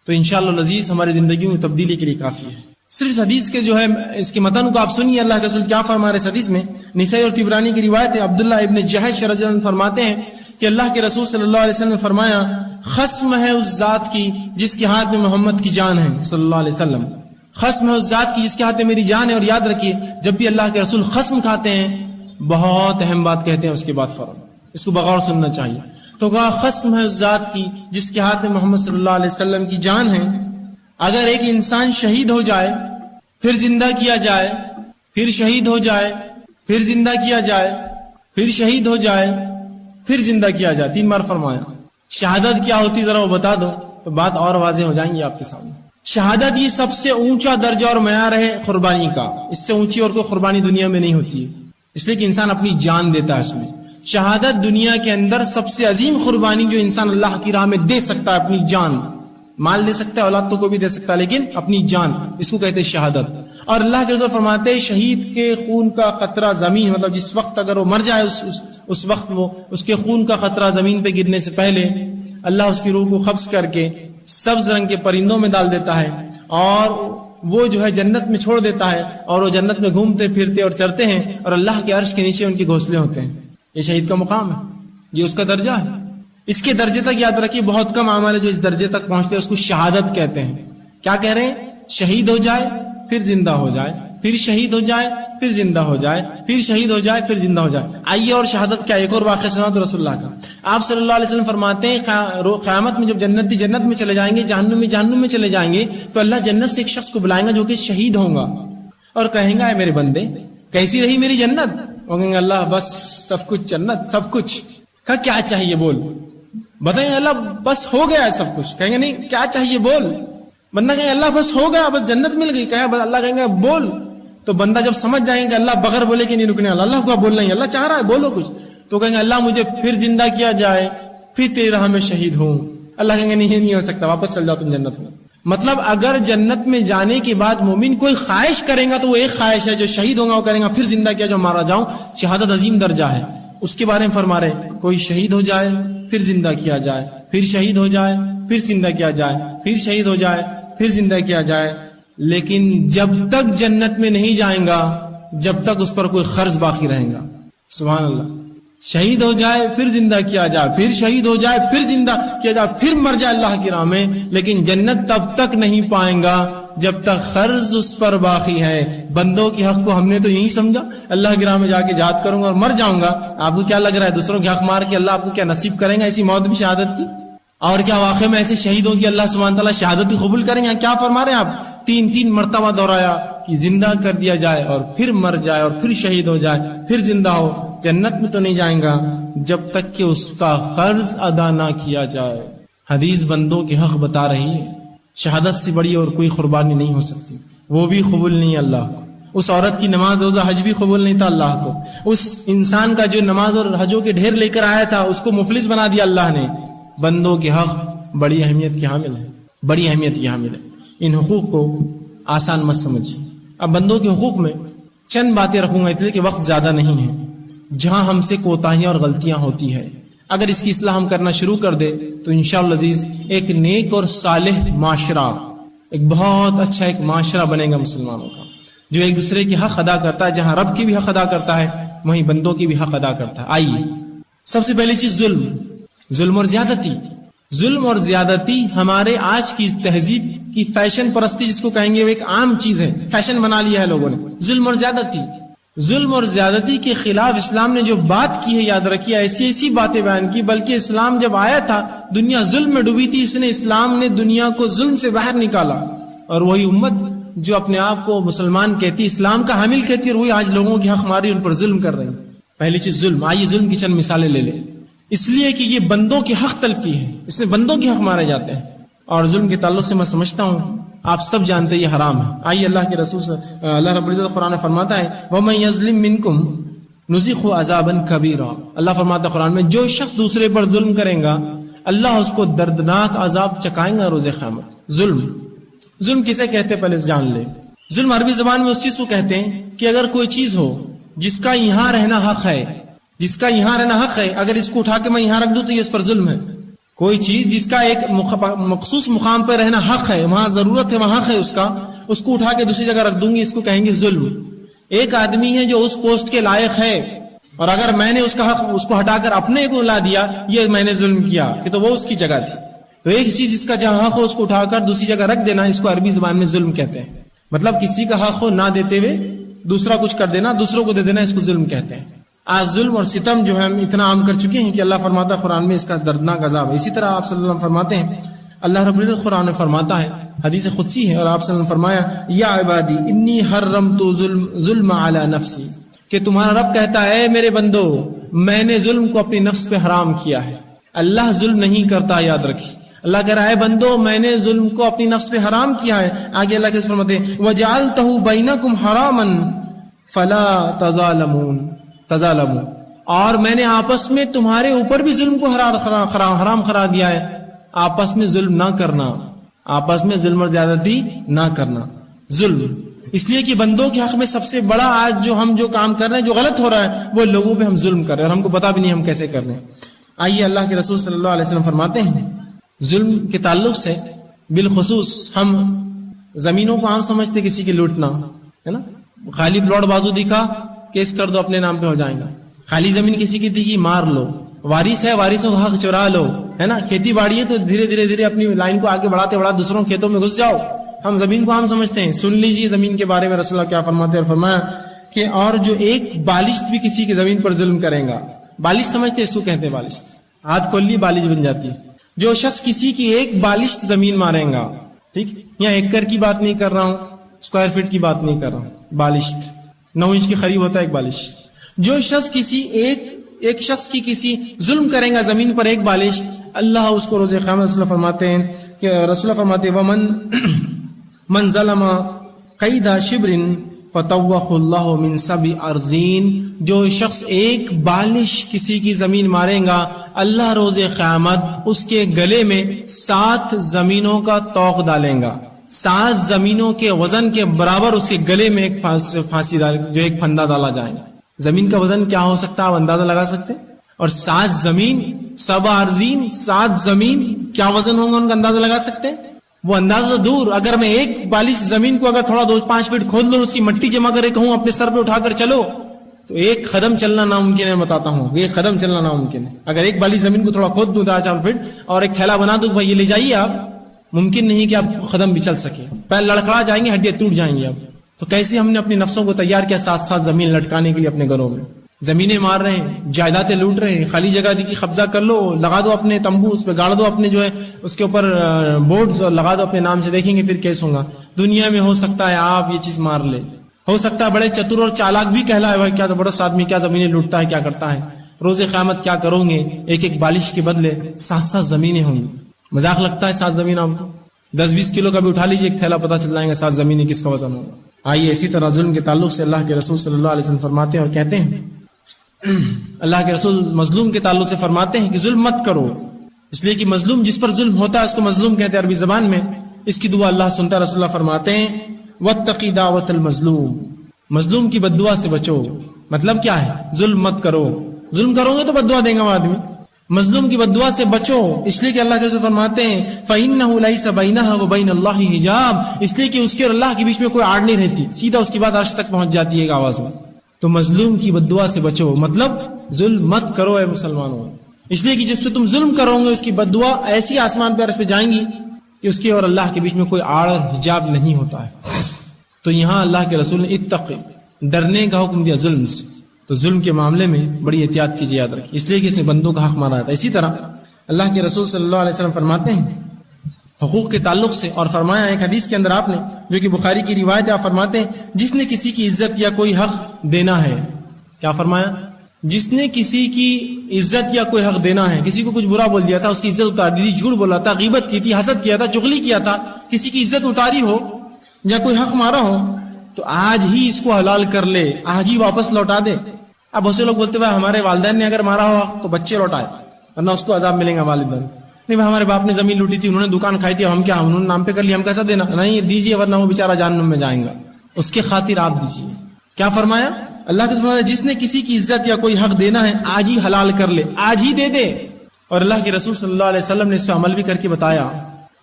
تو انشاءاللہ العزیز ہماری زندگی میں تبدیلی کے لیے کافی ہے. صرف اس حدیث کے جو ہے اس کے متن کو آپ سنیے، اللہ کے رسول کیا فرما رہے اس حدیث میں. نسائی اور طبرانی کی روایت ہے، عبداللہ ابن جہش رضی اللہ عنہ فرماتے ہیں کہ اللہ کے رسول صلی اللہ علیہ وسلم نے فرمایا، خصم ہے اس ذات کی جس کے ہاتھ میں محمد کی جان ہے صلی اللہ علیہ وسلم. خصم ہے اس ذات کی جس کے ہاتھ میں میری جان ہے. اور یاد رکھیے جب بھی اللہ کے رسول خصم کھاتے ہیں بہت اہم بات کہتے ہیں، اس کے بعد فوراً اس کو بغور سننا چاہیے. تو کہا خصم ہے اس ذات کی جس کے ہاتھ میں محمد صلی اللہ علیہ وسلم کی جان ہے. اگر ایک انسان شہید ہو جائے، پھر زندہ کیا جائے، پھر شہید ہو جائے، پھر زندہ کیا جائے، پھر شہید ہو جائے، پھر زندہ کیا جائے، 3 بار فرمایا. شہادت کیا ہوتی ذرا وہ بتا دو تو بات اور واضح ہو جائیں گی آپ کے سامنے. شہادت یہ سب سے اونچا درجہ اور معیار ہے قربانی کا. اس سے اونچی اور کوئی قربانی دنیا میں نہیں ہوتی ہے، اس لیے کہ انسان اپنی جان دیتا ہے اس میں. شہادت دنیا کے اندر سب سے عظیم قربانی جو انسان اللہ کی راہ میں دے سکتا ہے، اپنی جان. مال دے سکتا ہے، اولاد تو کوئی بھی دے سکتا ہے، لیکن اپنی جان، اس کو کہتے ہیں شہادت. اور اللہ کے رسول فرماتے ہیں شہید کے خون کا قطرہ زمین، مطلب جس وقت اگر وہ مر جائے اس وقت وہ اس کے خون کا قطرہ زمین پہ گرنے سے پہلے اللہ اس کی روح کو قبض کر کے سبز رنگ کے پرندوں میں ڈال دیتا ہے، اور وہ جو ہے جنت میں چھوڑ دیتا ہے، اور وہ جنت میں گھومتے پھرتے اور چرتے ہیں، اور اللہ کے عرش کے نیچے ان کے گھونسلے ہوتے ہیں. یہ شہید کا مقام ہے، یہ اس کا درجہ ہے. اس کے درجے تک یاد رکھیے بہت کم اعمال ہے جو اس درجے تک پہنچتے ہیں، اس کو شہادت کہتے ہیں. کیا کہہ رہے ہیں؟ شہید ہو جائے پھر زندہ ہو جائے، پھر شہید ہو جائے پھر زندہ ہو جائے، پھر شہید ہو جائے پھر زندہ ہو جائے. آئیے اور شہادت کیا ایک اور واقعہ سنا تو رسول اللہ کا. آپ صلی اللہ علیہ وسلم فرماتے ہیں قیامت میں جب جنتی جنت میں چلے جائیں گے، جہنم میں چلے جائیں گے، تو اللہ جنت سے ایک شخص کو بلائیں گا جو کہ شہید ہوں گا، اور کہیں گا اے میرے بندے کیسی رہی میری جنت؟ وہ کہیں گے اللہ بس سب کچھ جنت، سب کچھ. کیا چاہیے بول، بتائیں اللہ بس ہو گیا ہے سب کچھ. کہیں گے نہیں کیا چاہیے بول. بندہ کہیں اللہ بس ہو گیا، بس جنت مل گئی. کہیں اللہ کہیں گے بول. تو بندہ جب سمجھ جائیں گے اللہ بغیر بولے کہ نہیں رکنے والا، اللہ کو بولنا ہی، اللہ چاہ رہا ہے بولو کچھ. تو کہیں گے اللہ مجھے پھر زندہ کیا جائے، پھر تیری راہ میں شہید ہوں. اللہ کہیں گے نہیں ہو سکتا، واپس چل جاؤ تم جنت میں. مطلب اگر جنت میں جانے کے بعد مومن کوئی خواہش کرے گا تو وہ ایک خواہش ہے، جو شہید ہوگا وہ کرے گا پھر زندہ کیا جو مارا جاؤں. شہادت عظیم درجہ ہے. اس کے بارے میں فرما رہے کوئی شہید ہو جائے پھر زندہ کیا جائے، پھر شہید ہو جائے پھر زندہ کیا جائے، پھر شہید ہو جائے پھر زندہ کیا جائے، لیکن جب تک جنت میں نہیں جائیں گا جب تک اس پر کوئی قرض باقی رہے گا. سبحان اللہ. شہید ہو جائے پھر زندہ کیا جائے، پھر شہید ہو جائے پھر زندہ کیا جائے، پھر مر جائے اللہ کی راہ میں، لیکن جنت تب تک نہیں پائیں گا جب تک قرض اس پر باقی ہے. بندوں کے حق کو ہم نے تو یہی سمجھا اللہ کی راہ میں جا کے جہاد کروں گا اور مر جاؤں گا. آپ کو کیا لگ رہا ہے دوسروں کے حق مار کے اللہ آپ کو کیا نصیب کریں گا ایسی موت بھی شہادت کی؟ اور کیا واقعی میں ایسے شہیدوں کی اللہ سبحانہ تعالیٰ شہادت قبول کریں گے؟ کیا فرما رہے ہیں آپ؟ 3 مرتبہ دہرایا کہ زندہ کر دیا جائے اور پھر مر جائے اور پھر شہید ہو جائے پھر زندہ ہو. جنت میں تو نہیں جائیں گا جب تک کہ اس کا قرض ادا نہ کیا جائے. حدیث بندوں کے حق بتا رہی ہے. شہادت سے بڑی اور کوئی قربانی نہیں ہو سکتی. وہ بھی قبول نہیں اللہ کو. اس عورت کی نماز روزہ حج بھی قبول نہیں تھا اللہ کو. اس انسان کا جو نماز اور حجوں کے ڈھیر لے کر آیا تھا اس کو مفلس بنا دیا اللہ نے. بندوں کے حق بڑی اہمیت کی حامل ہے، بڑی اہمیت کی حامل ہے. ان حقوق کو آسان مت سمجھیے. اب بندوں کے حقوق میں چند باتیں رکھوں گا اس لیے کہ وقت زیادہ نہیں ہے. جہاں ہم سے کوتاہیاں اور غلطیاں ہوتی ہے اگر اس کی اصلاح ہم کرنا شروع کر دے تو انشاءاللہ عزیز ایک نیک اور صالح معاشرہ، ایک بہت اچھا ایک معاشرہ بنے گا مسلمانوں کا، جو ایک دوسرے کی حق ادا کرتا ہے. جہاں رب کی بھی حق ادا کرتا ہے وہیں بندوں کی بھی حق ادا کرتا ہے. آئیے سب سے پہلی چیز ظلم اور زیادتی. ظلم اور زیادتی ہمارے آج کی تہذیب کی فیشن پرستی جس کو کہیں گے وہ ایک عام چیز ہے، فیشن بنا لیا ہے لوگوں نے. ظلم اور زیادتی، ظلم اور زیادتی کے خلاف اسلام نے جو بات کی ہے یاد رکھیے. ایسی باتیں بیان کی بلکہ اسلام جب آیا تھا دنیا ظلم میں ڈوبی تھی. اسلام نے دنیا کو ظلم سے باہر نکالا، اور وہی امت جو اپنے آپ کو مسلمان کہتی، اسلام کا حامل کہتی، اور وہی آج لوگوں کی حق ماری ان پر ظلم کر رہی. پہلی چیز ظلم. آئیے ظلم کی چند مثالیں لے لیں. اس لیے کہ یہ بندوں کی حق تلفی ہے، اس میں بندوں کے حق مارے جاتے ہیں. اور ظلم کے تعلق سے میں سمجھتا ہوں آپ سب جانتے یہ حرام ہے. آئیے اللہ کے رسول سے اللہ رب العزت قرآن فرماتا ہے وَمَن يَظْلِم مِّنكُمْ نُذِقْهُ عَذَابًا كَبِيرًا. اللہ فرماتا ہے قرآن میں جو شخص دوسرے پر ظلم کرے گا اللہ اس کو دردناک عذاب چکائیں گا روز قیامت. ظلم کسے کہتے پہلے جان لے. ظلم عربی زبان میں اس چیز کو کہتے ہیں کہ اگر کوئی چیز ہو جس کا یہاں رہنا حق ہے، جس کا یہاں رہنا حق ہے، اگر اس کو اٹھا کے میں یہاں رکھ دوں تو یہ اس پر ظلم ہے. کوئی چیز جس کا ایک مخصوص مقام پہ رہنا حق ہے، وہاں ضرورت ہے، وہاں حق ہے اس کو اٹھا کے دوسری جگہ رکھ دوں گی، اس کو کہیں گے ظلم. ایک آدمی ہے جو اس پوسٹ کے لائق ہے اور اگر میں نے اس کا حق اس کو ہٹا کر اپنے کو لا دیا یہ میں نے ظلم کیا کہ تو وہ اس کی جگہ تھی. تو ایک چیز جس کا جہاں حق ہو اس کو اٹھا کر دوسری جگہ رکھ دینا اس کو عربی زبان میں ظلم کہتے ہیں. مطلب کسی کا حق ہو نہ دیتے ہوئے دوسرا کچھ کر دینا، دوسروں کو دے دینا، اس کو ظلم کہتے ہیں. آج ظلم اور ستم جو ہے ہم اتنا عام کر چکے ہیں کہ اللہ فرماتا ہے قرآن میں اس کا دردناک عذاب ہے. اسی طرح آپ صلی اللہ علیہ وسلم فرماتے ہیں، اللہ رب العزت قرآن میں فرماتا ہے، حدیث قدسی ہے، اور آپ صلی اللہ علیہ وسلم فرمایا یا عبادی انی حرمت ظلم علی نفسی، کہ تمہارا رب کہتا ہے میرے بندو میں نے ظلم کو اپنی نفس پہ حرام کیا ہے. اللہ ظلم نہیں کرتا، یاد رکھیے. اللہ کہہ رہا ہے بندو میں نے ظلم کو اپنی نفس پہ حرام کیا ہے. آگے اللہ کے فرماتے ہیں وَجَعَلْتَهُ بَيْنَكُمْ حَرَامًا فَلَا تَظَالَمُوا، اور میں نے آپس میں تمہارے اوپر بھی ظلم کو حرام قرار دیا ہے. آپس میں ظلم نہ کرنا، آپس میں ظلم اور زیادتی نہ کرنا. ظلم اس لیے کہ بندوں کے حق میں سب سے بڑا آج جو کام کر رہے ہیں جو غلط ہو رہا ہے وہ لوگوں پہ ہم ظلم کر رہے ہیں اور ہم کو پتا بھی نہیں ہم کیسے کر رہے ہیں. آئیے اللہ کے رسول صلی اللہ علیہ وسلم فرماتے ہیں ظلم کے تعلق سے بالخصوص ہم زمینوں کو عام سمجھتے کسی کی لوٹنا ہے نا. خالی پلاٹ بازو دکھا کیس کر دو اپنے نام پہ ہو جائے گا. خالی زمین کسی کی تھی مار لو. وارث ہے وارثوں کا حق چرا لو ہے نا. کھیتی باڑی ہے تو دھیرے دھیرے اپنی لائن کو آگے بڑھاتے دوسروں کھیتوں میں گھس جاؤ. ہم زمین کو عام سمجھتے ہیں. سن لیجیے زمین کے بارے میں رسول اللہ کیا فرماتے ہیں. فرمایا کہ اور جو ایک بالشت بھی کسی کی زمین پر ظلم کرے گا، بالشت سمجھتے اس کو کہتے ہیں بالشت، ہاتھ کھول لی بالش بن جاتی ہے. جو شخص کسی کی ایک بالشت زمین مارے گا، ٹھیک، یہاں ایکڑ کی بات نہیں کر رہا ہوں، اسکوائر فٹ کی بات نہیں کر رہا ہوں، بالشت 9 انچ کے قریب ہوتا ہے ایک بالش. جو شخص کسی ایک شخص کی کسی ظلم کرے گا زمین پر ایک بالش، اللہ اس کو روز قیامت رسول اللہ فرماتے ہیں کہ رسول اللہ فرماتے ہیں ومن ظلم قید شبر فطوق اللہ من 7 ارضین، جو شخص ایک بالش کسی کی زمین مارے گا اللہ روز قیامت اس کے گلے میں 7 زمینوں کا توق ڈالیں گا. 7 زمینوں کے وزن کے برابر اس کے گلے میں ایک پھانسی جو ایک پھندا ڈالا جائے گا. زمین کا وزن کیا ہو سکتا ہے آپ اندازہ لگا سکتے؟ اور 7 زمین 7 ارضین 7 زمین کیا وزن ہوگا ان کا اندازہ لگا سکتے؟ وہ اندازہ دور. اگر میں ایک بالش زمین کو اگر تھوڑا 2-5 فٹ کھود لوں اس کی مٹی جمع کرے کہوں اپنے سر پہ اٹھا کر چلو تو ایک قدم چلنا ناممکن ہے. بتاتا ہوں ایک قدم چلنا ناممکن ہے. اگر ایک بالش زمین کو تھوڑا کھود دوں 4 فٹ اور ایک تھیلا بنا دوں بھائی یہ لے جائیے آپ، ممکن نہیں کہ آپ قدم بھی چل سکے، پیر لڑکڑا جائیں گے، ہڈیاں ٹوٹ جائیں گے. اب تو کیسے ہم نے اپنے نفسوں کو تیار کیا 7 زمین لٹکانے کے لیے اپنے گھروں میں. زمینیں مار رہے ہیں، جائیدادیں لوٹ رہے ہیں، خالی جگہ دی کی قبضہ کر لو، لگا دو اپنے تمبو، اس پہ گاڑ دو اپنے جو ہے اس کے اوپر بورڈز اور لگا دو اپنے نام سے، دیکھیں گے پھر کیس ہوگا. دنیا میں ہو سکتا ہے آپ یہ چیز مار لے، ہو سکتا ہے بڑے چتر اور چالاک بھی کہلائے بھائی کیا زبردست آدمی کیا زمینیں لوٹتا ہے کیا کرتا ہے. روز قیامت کیا کرو گے؟ ایک بالش کے بدلے 7 زمینیں ہوں گی. مذاق لگتا ہے 7 زمین آپ کو؟ 10-20 کلو کا بھی اٹھا لیجیے ایک تھیلا، پتہ چل جائے گا 7 زمینیں کس کا وزن ہوگا. آئیے اسی طرح ظلم کے تعلق سے اللہ کے رسول صلی اللہ علیہ وسلم فرماتے ہیں اور کہتے ہیں، اللہ کے رسول مظلوم کے تعلق سے فرماتے ہیں کہ ظلم مت کرو، اس لیے کہ مظلوم جس پر ظلم ہوتا ہے اس کو مظلوم کہتے ہیں عربی زبان میں. اس کی دعا اللہ سنتا ہے. رسول اللہ فرماتے ہیں واتقی دعوت المظلوم، مظلوم کی بد دعا سے بچو. مطلب کیا ہے؟ ظلم مت کرو. ظلم کرو گے تو بد دعا دے گا وہ آدمی. مظلوم کی بد دعا سے بچو، اس لیے کہ اللہ کے رسول فرماتے ہیں فَإِنَّهُ لَيْسَ بَيْنَهَا وَبَيْنَ اللَّهِ حِجَابٌ، اس لیے کہ اس کے اور اللہ کے بیچ میں کوئی آڑ نہیں رہتی، سیدھا اس کی بات عرش تک پہنچ جاتی ہے ایک آواز میں. تو مظلوم کی بد دعا سے بچو، مطلب ظلم مت کرو اے مسلمانوں. اس لیے کہ جس پہ تم ظلم کرو گے اس کی بد دعا ایسی آسمان پہ عرش پہ جائیں گی کہ اس کے اور اللہ کے بیچ میں کوئی آڑ حجاب نہیں ہوتا ہے. تو یہاں اللہ کے رسول نے اتقی، ڈرنے کا حکم دیا ظلم سے. تو ظلم کے معاملے میں بڑی احتیاط کیجیے، یاد رکھیے، اس لیے کہ اس نے بندوں کا حق مارا تھا. اسی طرح اللہ کے رسول صلی اللہ علیہ وسلم فرماتے ہیں حقوق کے تعلق سے، اور فرمایا ایک حدیث کے اندر آپ نے جو کہ بخاری کی روایت ہے، آپ فرماتے ہیں جس نے کسی کی عزت یا کوئی حق دینا ہے، کیا فرمایا؟ جس نے کسی کی عزت یا کوئی حق دینا ہے، کسی کو کچھ برا بول دیا تھا، اس کی عزت اتار دی تھی، جھوٹ بولا تھا، غیبت کی تھی، حسد کیا تھا، چغلی کیا تھا، کسی کی عزت اتاری ہو یا کوئی حق مارا ہو، تو آج ہی اس کو حلال کر لے، آج ہی واپس لوٹا دے۔ اب بہت سے لوگ بولتے ہیں ہمارے والدین نے اگر مارا ہو تو بچے لوٹائے، ورنہ اس کو عذاب ملے گا والدین۔ نہیں بھائی ہمارے باپ نے زمین لوٹی تھی، انہوں نے دکان کھائی تھی، ہم کیا انہوں نے نام پہ کر لیا، ہم کیسا دینا؟ نہیں دیجیے ورنہ وہ بیچارہ جہنم میں جائیں گا، اس کے خاطر آپ دیجیے۔ کیا فرمایا اللہ کے فرمایا جس نے کسی کی عزت یا کوئی حق دینا ہے آج ہی حلال کر لے، آج ہی دے دے۔ اور اللہ کے رسول صلی اللہ علیہ وسلم نے اس پہ عمل بھی کر کے بتایا۔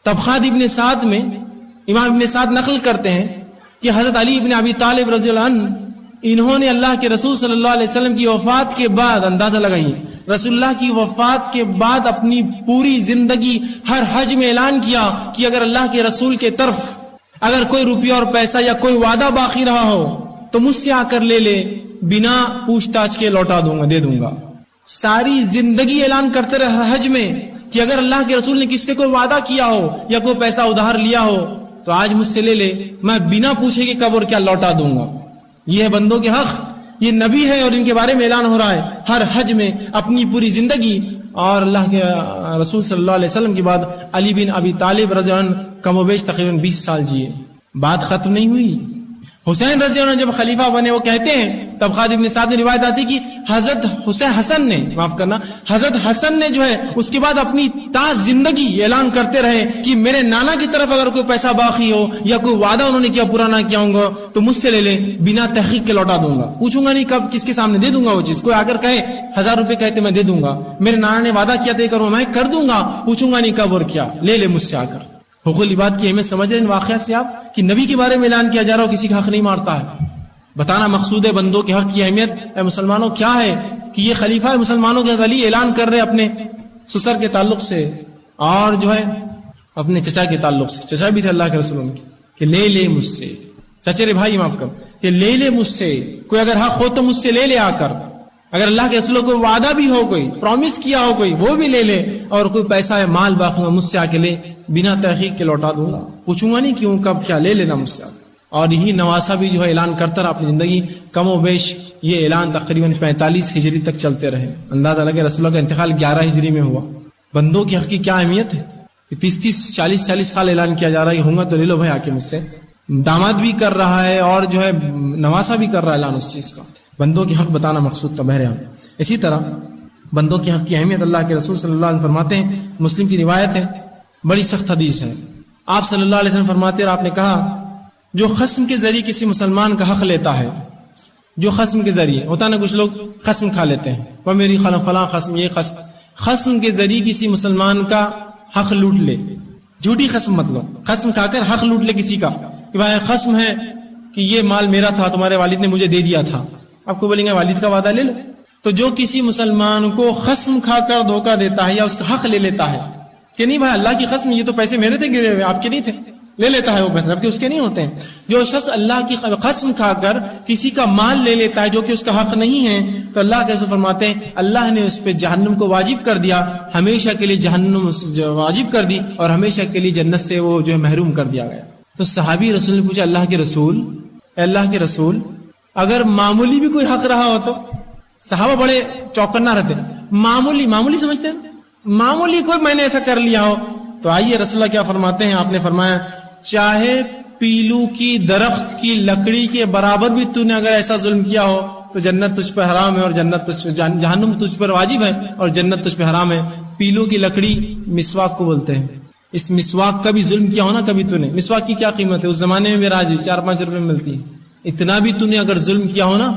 طبقات ابن سعد میں امام ابن سعد نقل کرتے ہیں کہ حضرت علی ابن ابی طالب رضی اللہ عنہ انہوں نے اللہ کے رسول صلی اللہ علیہ وسلم کی وفات کے بعد، اندازہ لگائیے، رسول اللہ کی وفات کے بعد اپنی پوری زندگی ہر حج میں اعلان کیا کہ اگر اللہ کے رسول کے طرف اگر کوئی روپیہ اور پیسہ یا کوئی وعدہ باقی رہا ہو تو مجھ سے آ کر لے لے، بنا پوچھ تاچھ کے لوٹا دوں گا، دے دوں گا۔ ساری زندگی اعلان کرتے رہے ہر حج میں کہ اگر اللہ کے رسول نے کس سے کوئی وعدہ کیا ہو یا کوئی پیسہ ادھار لیا ہو تو آج مجھ سے لے لے، میں بنا پوچھے کہ کب اور کیا لوٹا دوں گا۔ یہ ہے بندوں کے حق، یہ نبی ہے اور ان کے بارے میں اعلان ہو رہا ہے ہر حج میں اپنی پوری زندگی۔ اور اللہ کے رسول صلی اللہ علیہ وسلم کے بعد علی بن ابی طالب رضی اللہ عنہ کم و بیش تقریباً 20 سال جیے، بات ختم نہیں ہوئی۔ حسین رضی اللہ عنہ جب خلیفہ بنے وہ کہتے ہیں، طبقات ابن سعد میں روایت آتی کہ حضرت حسن نے جو ہے اس کے بعد اپنی تا زندگی اعلان کرتے رہے کہ میرے نانا کی طرف اگر کوئی پیسہ باقی ہو یا کوئی وعدہ انہوں نے کیا پورا نہ کیا ہوں گا تو مجھ سے لے لے، بنا تحقیق کے لوٹا دوں گا، پوچھوں گا نہیں کب کس کے سامنے دے دوں گا وہ چیز۔ کوئی اگر کہے 1000 روپے کہتے میں دے دوں گا، میرے نانا نے وعدہ کیا تھا کروں میں کر دوں گا، پوچھوں گا نہیں کب اور کیا، لے لے مجھ سے آ کر۔ حقوق العباد کی اہمیت سمجھ رہے ہیں ان واقعات سے آپ کہ نبی کے بارے میں اعلان کیا جا رہا ہو کسی کا حق نہیں مارتا ہے۔ بتانا مقصود ہے بندوں کے حق کی اہمیت اے مسلمانوں کیا ہے کہ یہ خلیفہ مسلمانوں کے ولی اعلان کر رہے اپنے سسر کے تعلق سے اور جو ہے اپنے چچا کے تعلق سے، چچا بھی تھے اللہ کے رسول کے، کہ لے لے مجھ سے، چچیرے بھائی معاف کر، کہ لے لے مجھ سے، کوئی اگر حق ہو تو مجھ سے لے لے آ کر، اگر اللہ کے رسول کو وعدہ بھی ہو، کوئی پرومس کیا ہو کوئی، وہ بھی لے لے، اور کوئی پیسہ ہے مال باقی ہو مجھ سے آ کے لے، بنا تحقیق کے لوٹا دوں گا، پوچھوں گا نہیں کیوں کب کیا، لے لینا مجھ سے۔ اور یہی نواسا بھی جو ہے اعلان کرتا رہا اپنی زندگی، کم و بیش یہ اعلان تقریباً 45 ہجری تک چلتے رہے۔ اندازہ لگے رسول اللہ کا انتقال 11 ہجری میں ہوا۔ بندوں کی حق کی کیا اہمیت ہے، 30 40 سال اعلان کیا جا رہا ہے، ہوں گا تو لے لو بھائی آ کے مجھ سے۔ داماد بھی کر رہا ہے اور جو ہے نواسا بھی کر رہا ہے اعلان اس چیز کا۔ بندوں کی حق بتانا مقصود کا بہرحال۔ اسی طرح بندوں کی حق کی اہمیت اللہ کے رسول صلی اللہ علیہ وسلم فرماتے ہیں، مسلم کی روایت ہے، بڑی سخت حدیث ہے، آپ صلی اللہ علیہ وسلم فرماتے اور آپ نے کہا جو خصم کے ذریعے کسی مسلمان کا حق لیتا ہے، جو خصم کے ذریعے ہوتا نا، کچھ لوگ خصم کھا لیتے ہیں، وہ میری فلاں خصم، یہ خصم کے ذریعے کسی مسلمان کا حق لوٹ لے، جھوٹی خصم مطلب خصم کھا کر حق لوٹ لے کسی کا، کہ بھائی خصم ہے کہ یہ مال میرا تھا، تمہارے والد نے مجھے دے دیا تھا، آپ کو بولیں گے والد کا وعدہ لے لو۔ تو جو کسی مسلمان کو خصم کھا کر دھوکہ دیتا ہے یا اس کا حق لے لیتا ہے کہ نہیں بھائی اللہ کی قسم یہ تو پیسے میرے تھے گرے ہوئے، آپ کے نہیں تھے، لے لیتا ہے وہ پیسے، جبکہ اس کے نہیں ہوتے ہیں۔ جو شخص اللہ کی قسم کھا کر کسی کا مال لے لیتا ہے جو کہ اس کا حق نہیں ہے، تو اللہ کیسے فرماتے ہیں اللہ نے اس پہ جہنم کو واجب کر دیا، ہمیشہ کے لیے جہنم واجب کر دی اور ہمیشہ کے لیے جنت سے وہ جو ہے محروم کر دیا گیا۔ تو صحابی رسول نے پوچھا اللہ کے رسول، اے اللہ کے رسول اگر معمولی بھی کوئی حق رہا ہو تو؟ صحابہ بڑے چوکنا رہتے، معمولی سمجھتے ہیں، معمولی کوئی میں نے ایسا کر لیا ہو تو آئیے رسول اللہ کیا فرماتے ہیں، آپ نے فرمایا چاہے پیلو کی درخت کی لکڑی کے برابر بھی تو نے اگر ایسا ظلم کیا ہو تو جنت تجھ پر حرام ہے اور جہنم تجھ پر واجب ہے اور جنت تجھ پر حرام ہے۔ پیلو کی لکڑی مسواک کو بولتے ہیں، اس مسواک کا بھی ظلم کیا ہو نا کبھی تو نے، مسواک کی کیا قیمت ہے اس زمانے میں میرا آج 4-5 روپے ملتی ہے، اتنا بھی تو نے اگر ظلم کیا ہو نا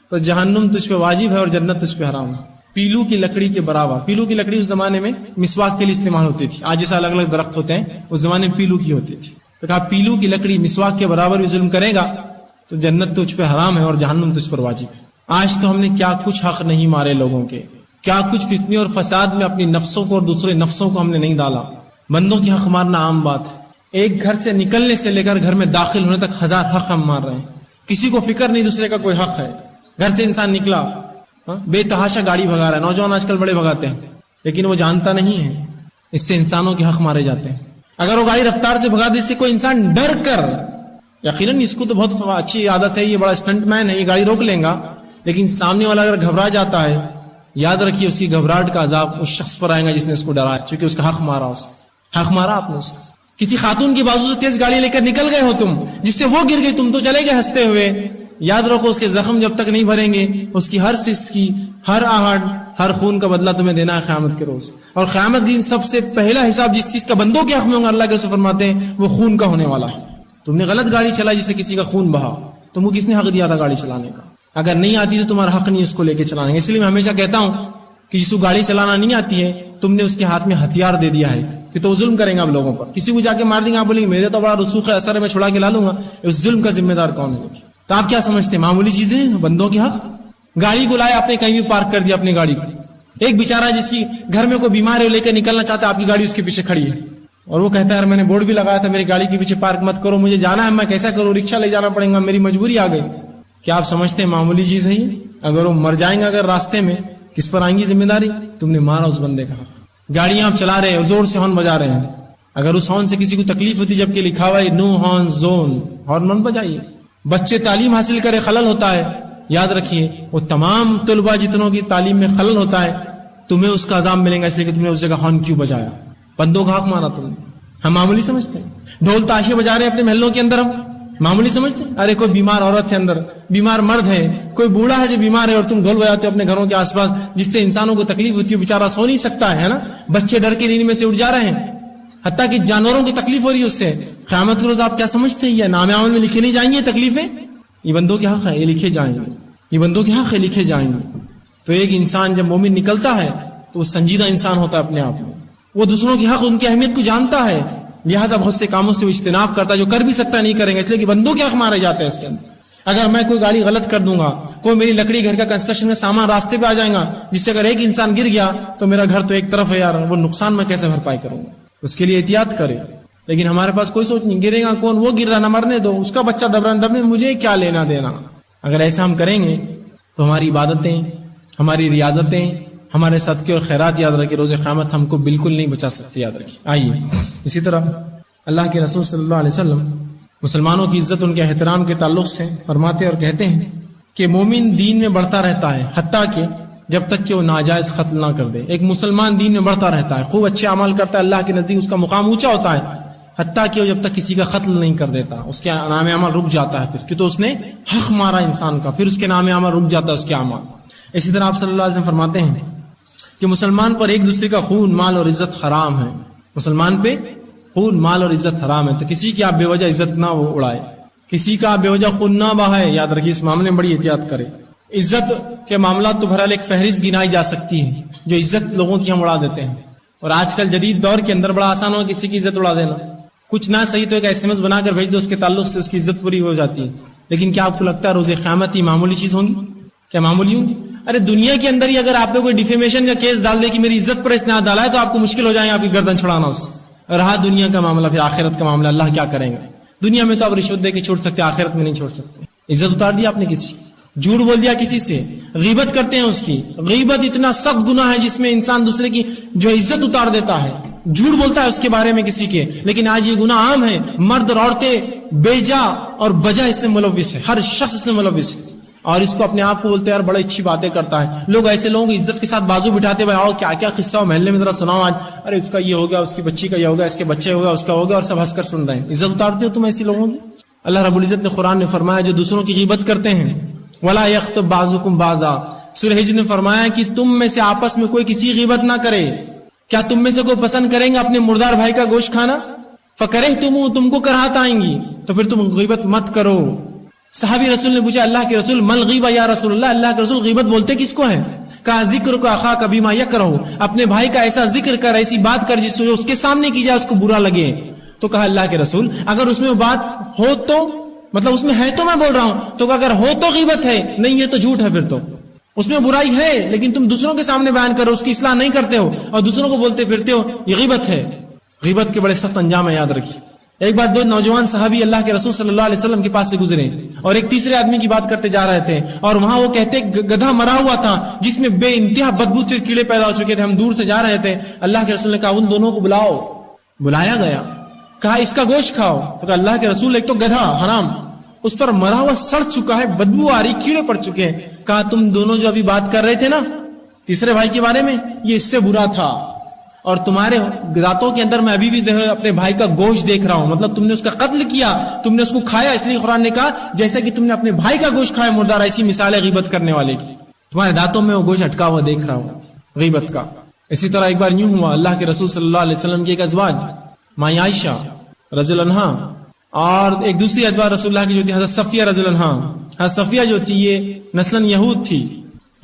تو جہنم تجھ پہ واجب ہے اور جنت تجھ پہ حرام ہے۔ پیلو کی لکڑی کے برابر، پیلو کی لکڑی اس زمانے میں مسواک کے لیے استعمال ہوتی تھی، آج جیسا الگ الگ درخت ہوتے ہیں اس زمانے میں پیلو کی ہوتی تھی، تو کہا پیلو کی لکڑی مسواک کے برابر بھی ظلم کرے گا تو جنت تجھ پہ حرام ہے اور جہنم تجھ پر واجب ہے۔ آج تو ہم نے کیا کچھ حق نہیں مارے لوگوں کے، کیا کچھ فتنے اور فساد میں اپنی نفسوں کو اور دوسرے نفسوں کو ہم نے نہیں ڈالا۔ بندوں کی حق مارنا عام بات ہے، ایک گھر سے نکلنے سے لے کر گھر میں داخل ہونے تک 1000 حق ہم مار رہے ہیں، کسی کو فکر نہیں دوسرے کا کوئی حق ہے۔ گھر سے انسان نکلا بے تحاشا گاڑی بھگا رہا ہے، نوجوان آج کل بڑے بھگاتے ہیں لیکن وہ جانتا نہیں ہے اس سے انسانوں کے حق مارے جاتے ہیں۔ اگر وہ گاڑی رفتار سے بھگا دے، اس سے کوئی انسان ڈر کر، یقیناً اس کو تو بہت اچھی عادت ہے، یہ بڑا اسٹنٹ مین ہے، یہ گاڑی روک لیں گا، لیکن سامنے والا اگر گھبرا جاتا ہے، یاد رکھیے اس کی گھبراہٹ کا عذاب اس شخص پر آئے گا جس نے اس کو ڈرایا، چونکہ اس کا حق مارا، حق مارا آپ نے اس کا۔ کسی خاتون کی بازو سے تیز گاڑی لے کر نکل گئے ہو تم، جس سے وہ گر گئی، تم تو چلے گئے ہنستے ہوئے، یاد رکھو اس کے زخم جب تک نہیں بھریں گے، اس کی ہر سس کی، ہر آہٹ، ہر خون کا بدلہ تمہیں دینا ہے قیامت کے روز۔ اور قیامت کے دن سب سے پہلا حساب جس چیز کا بندوں کے حق میں ہوگا، اللہ کے رسول فرماتے ہیں، وہ خون کا ہونے والا ہے۔ تم نے غلط گاڑی چلائی جس سے کسی کا خون بہا، تم کو کس نے حق دیا تھا گاڑی چلانے کا؟ اگر نہیں آتی تو تمہارا حق نہیں اس کو لے کے چلانے کا۔ اس لیے میں ہمیشہ کہتا ہوں کہ جس کو گاڑی چلانا نہیں آتی ہے، تم نے اس کے ہاتھ میں ہتھیار دے دیا ہے کہ تو وہ ظلم کریں گے آپ لوگوں پر، کسی کو جا کے مار دیں گے، آپ بولیں گے میرے تو بڑا رسوخ ہے، اثر ہے، میں چھڑا کے لا لوں گا، اس ظلم کا ذمہ دار کون ہے؟ تو آپ کیا سمجھتے ہیں معمولی چیزیں بندوں کے حق؟ گاڑی کو لائے آپ نے کہیں بھی پارک کر دیا اپنی گاڑی کو، ایک بیچارہ جس کی گھر میں کوئی بیمار ہے لے کر نکلنا چاہتا ہے، آپ کی گاڑی اس کے پیچھے کھڑی ہے، اور وہ کہتا ہے یار میں نے بورڈ بھی لگایا تھا میری گاڑی کے پیچھے پارک مت کرو، مجھے جانا ہے، میں کیسا کروں، رکشا لے جانا پڑے گا، میری مجبوری آ گئی۔ کیا آپ سمجھتے ہیں معمولی چیز ہے یہ؟ اگر وہ مر جائیں گے اگر راستے میں، کس پر آئیں گی ذمہ داری؟ تم نے مارا اس بندے کا حق۔ گاڑیاں آپ چلا رہے ہیں، زور سے ہارن بجا رہے ہیں، اگر اس ہارن سے کسی کو تکلیف ہوتی جبکہ لکھا ہوا ہے نو ہارن زون، ہارن مت بجائیے۔ بچے تعلیم حاصل کرے، خلل ہوتا ہے، یاد رکھیے وہ تمام طلباء جتنوں کی تعلیم میں خلل ہوتا ہے، تمہیں اس کا عذاب ملے گا اس لیے کہ تم نے اس جگہ ہارن کیوں بجایا، بندوں کا حق مارا تم نے۔ ہم معمولی سمجھتے ہیں، ڈھول تاشے بجا رہے ہیں اپنے محلوں کے اندر، ہم معمولی سمجھتے ہیں؟ ارے کوئی بیمار عورت ہے اندر، بیمار مرد ہے، کوئی بوڑھا ہے جو بیمار ہے، اور تم ڈھول بجاتے ہو اپنے گھروں کے آس پاس، جس سے انسانوں کو تکلیف ہوتی ہے، بیچارہ سو نہیں سکتا ہے نا، بچے ڈر کے نیند میں سے اٹھ جا رہے ہیں، حتیٰ کہ جانوروں کو تکلیف ہو رہی ہے اس سے۔ قیامت کے روز آپ کیا سمجھتے ہیں یہ نام اعمال میں لکھی نہیں جائیں گی تکلیفیں؟ یہ بندوں کے حق ہے، یہ لکھے جائیں گے، یہ بندوں کے حق ہے، لکھے جائیں گے۔ تو ایک انسان جب مومن نکلتا ہے تو وہ سنجیدہ انسان ہوتا ہے اپنے آپ میں، وہ دوسروں کے حق، ان کی اہمیت کو جانتا ہے، لہٰذا بہت سے کاموں سے وہ اجتناب کرتا ہے جو کر بھی سکتا نہیں کریں گے، اس لیے کہ بندوں کے حق مارے جاتے ہیں اس کے اندر۔ اگر میں کوئی گاڑی غلط کر دوں گا، کوئی میری لکڑی گھر کا کنسٹرکشن میں سامان راستے پہ آ جائے گا جس سے اگر ایک انسان گر گیا تو میرا گھر تو ایک طرف ہے یار، وہ نقصان میں کیسے بھرپائی کروں گا؟ اس کے لیے احتیاط کرے، لیکن ہمارے پاس کوئی سوچ نہیں، گرے گا کون، وہ گر رہا نہ مرنے دو، اس کا بچہ دبنے، مجھے کیا لینا دینا۔ اگر ایسا ہم کریں گے تو ہماری عبادتیں، ہماری ریاضتیں، ہمارے صدقے اور خیرات، یاد رکھے روز قیامت ہم کو بالکل نہیں بچا سکتے، یاد رکھیے۔ آئیے اسی طرح اللہ کے رسول صلی اللہ علیہ وسلم مسلمانوں کی عزت، ان کے احترام کے تعلق سے فرماتے اور کہتے ہیں کہ مومن دین میں بڑھتا رہتا ہے حتیٰ کہ جب تک کہ وہ ناجائز قتل نہ کر دے۔ ایک مسلمان دین میں بڑھتا رہتا ہے، خوب اچھے اعمال کرتا ہے، اللہ کے نزدیک اس کا مقام اونچا ہوتا ہے، حتیٰ کہ وہ جب تک کسی کا قتل نہیں کر دیتا، اس کے نام اعمال رک جاتا ہے، پھر کہ تو اس نے حق مارا انسان کا، پھر اس کے نام اعمال رک جاتا ہے اس کے اعمال۔ اسی طرح آپ صلی اللہ علیہ وسلم فرماتے ہیں کہ مسلمان پر ایک دوسرے کا خون، مال اور عزت حرام ہے، مسلمان پہ خون، مال اور عزت حرام ہے، تو کسی کی آپ بے وجہ عزت نہ اڑائے، کسی کا بے وجہ خون نہ بہائے، یاد رکھیے اس معاملے میں بڑی احتیاط کرے۔ عزت کے معاملات تو بہرحال ایک فہرست گنائی جا سکتی ہے جو عزت لوگوں کی ہم اڑا دیتے ہیں، اور آج کل جدید دور کے اندر بڑا آسان ہو کسی کی عزت اڑا دینا، کچھ نہ صحیح تو ایک SMS بنا کر بھیج دو، اس کے تعلق سے اس کی عزت پوری ہو جاتی ہے۔ لیکن کیا آپ کو لگتا ہے روز قیامت یہ معمولی چیز ہوں گی؟ کیا معمولی ہوں گی؟ ارے دنیا کے اندر ہی اگر آپ نے کوئی ڈیفیمیشن کا کیس ڈال دے کہ میری عزت پر اس نے ڈالا ہے، تو آپ کو مشکل ہو جائے گا آپ کی گردن چھڑانا اس سے۔ رہا دنیا کا معاملہ، پھر آخرت کا معاملہ اللہ کیا کریں گا؟ دنیا میں تو آپ رشوت دے کے چھوڑ سکتے، آخرت میں نہیں چھوڑ سکتے۔ عزت اتار دیا آپ نے کسی، جھوٹ بول دیا کسی سے، غیبت کرتے ہیں اس کی، غیبت اتنا سخت گناہ ہے جس میں انسان دوسرے کی جو عزت اتار دیتا ہے، جھوٹ بولتا ہے اس کے بارے میں کسی کے، لیکن آج یہ گناہ عام ہے، مرد اور عورتیں بیجا اور بجا اس سے ملوث ہے، ہر شخص اس سے ملوث ہے، اور اس کو اپنے آپ کو بولتے ہیں یار بڑی اچھی باتیں کرتا ہے۔ لوگ ایسے لوگوں کی عزت کے ساتھ بازو بٹھاتے ہوئے آؤ کیا کیا قصہ ہو محلے میں ذرا سناؤ آج، ارے اس کا یہ ہو گیا، اس کی بچی کا یہ ہو گیا، اس کے بچے ہو گیا، اس کا ہو گیا، اور سب ہنس کر سن رہے ہیں۔ عزت اتارتے ہو تم ایسی لوگوں کی؟ اللہ رب العزت نے قرآن میں فرمایا جو دوسروں کی غیبت کرتے ہیں، ولا یغتب بعضکم بعضا، سورہ ہجر نے فرمایا کہ تم میں سے آپس میں کوئی کسی غیبت نہ کرے۔ کیا تم میں سے کوئی پسند کریں گے اپنے مردار بھائی کا گوشت کھانا؟ فکرہتموہ، تم کو کراہت آئیں گی، تو پھر تم غیبت مت کرو۔ صحابی رسول نے پوچھا اللہ کے رسول مل غیبہ یا رسول اللہ، اللہ کے رسول غیبت بولتے کس کو ہے؟ کہا ذکر کا اخاک بما یکرہ، اپنے بھائی کا ایسا ذکر کر، ایسی بات کر جس سے اس کے سامنے کی جائے اس کو برا لگے۔ تو کہا اللہ کے رسول اگر اس میں بات ہو تو، مطلب اس میں ہے تو میں بول رہا ہوں، تو اگر ہو تو غیبت ہے، نہیں ہے تو جھوٹ ہے، پھر تو اس میں برائی ہے لیکن تم دوسروں کے سامنے بیان کرو، اس کی اصلاح نہیں کرتے ہو اور دوسروں کو بولتے پھرتے ہو، یہ غیبت ہے۔ غیبت کے بڑے سخت انجام ہے، یاد رکھیے۔ ایک بار دو نوجوان صحابی اللہ کے رسول صلی اللہ علیہ وسلم کے پاس سے گزرے اور ایک تیسرے آدمی کی بات کرتے جا رہے تھے، اور وہاں وہ کہتے گدھا مرا ہوا تھا جس میں بے انتہا بدبو سے کیڑے پیدا ہو چکے تھے، ہم دور سے جا رہے تھے۔ اللہ کے رسول نے کہا ان دونوں کو بلاؤ، بلایا گیا، کہا اس کا گوشت کھاؤ، تو کہا اللہ کے رسول ایک تو گدھا حرام، اس پر مرا ہوا سڑ چکا ہے، بدبو آ رہی، کیڑے پڑ چکے ہیں، کہا تم دونوں جو ابھی بات کر رہے تھے نا تیسرے بھائی کے بارے میں، یہ اس سے برا تھا، اور تمہارے راتوں کے اندر میں ابھی بھی اپنے بھائی کا گوشت دیکھ رہا ہوں، مطلب تم نے اس کا قتل کیا، تم نے اس کو کھایا، اس لیے قرآن نے کہا جیسا کہ تم نے اپنے بھائی کا گوشت کھایا مردار، ایسی مثال ہے غیبت کرنے والے کی، تمہارے دانتوں میں وہ گوشت اٹکا ہوا دیکھ رہا ہوں غیبت کا۔ اسی طرح ایک بار یوں ہوا، اللہ کے رسول صلی اللہ علیہ وسلم کی ایک ازواج ماں عائشہ رضی اللہ عنہا اور ایک دوسری ازواج رسول اللہ کی جو تھی حضرت صفیہ رضی اللہ عنہا، حضرت صفیہ جو تھی یہ نسلاً یہود تھی،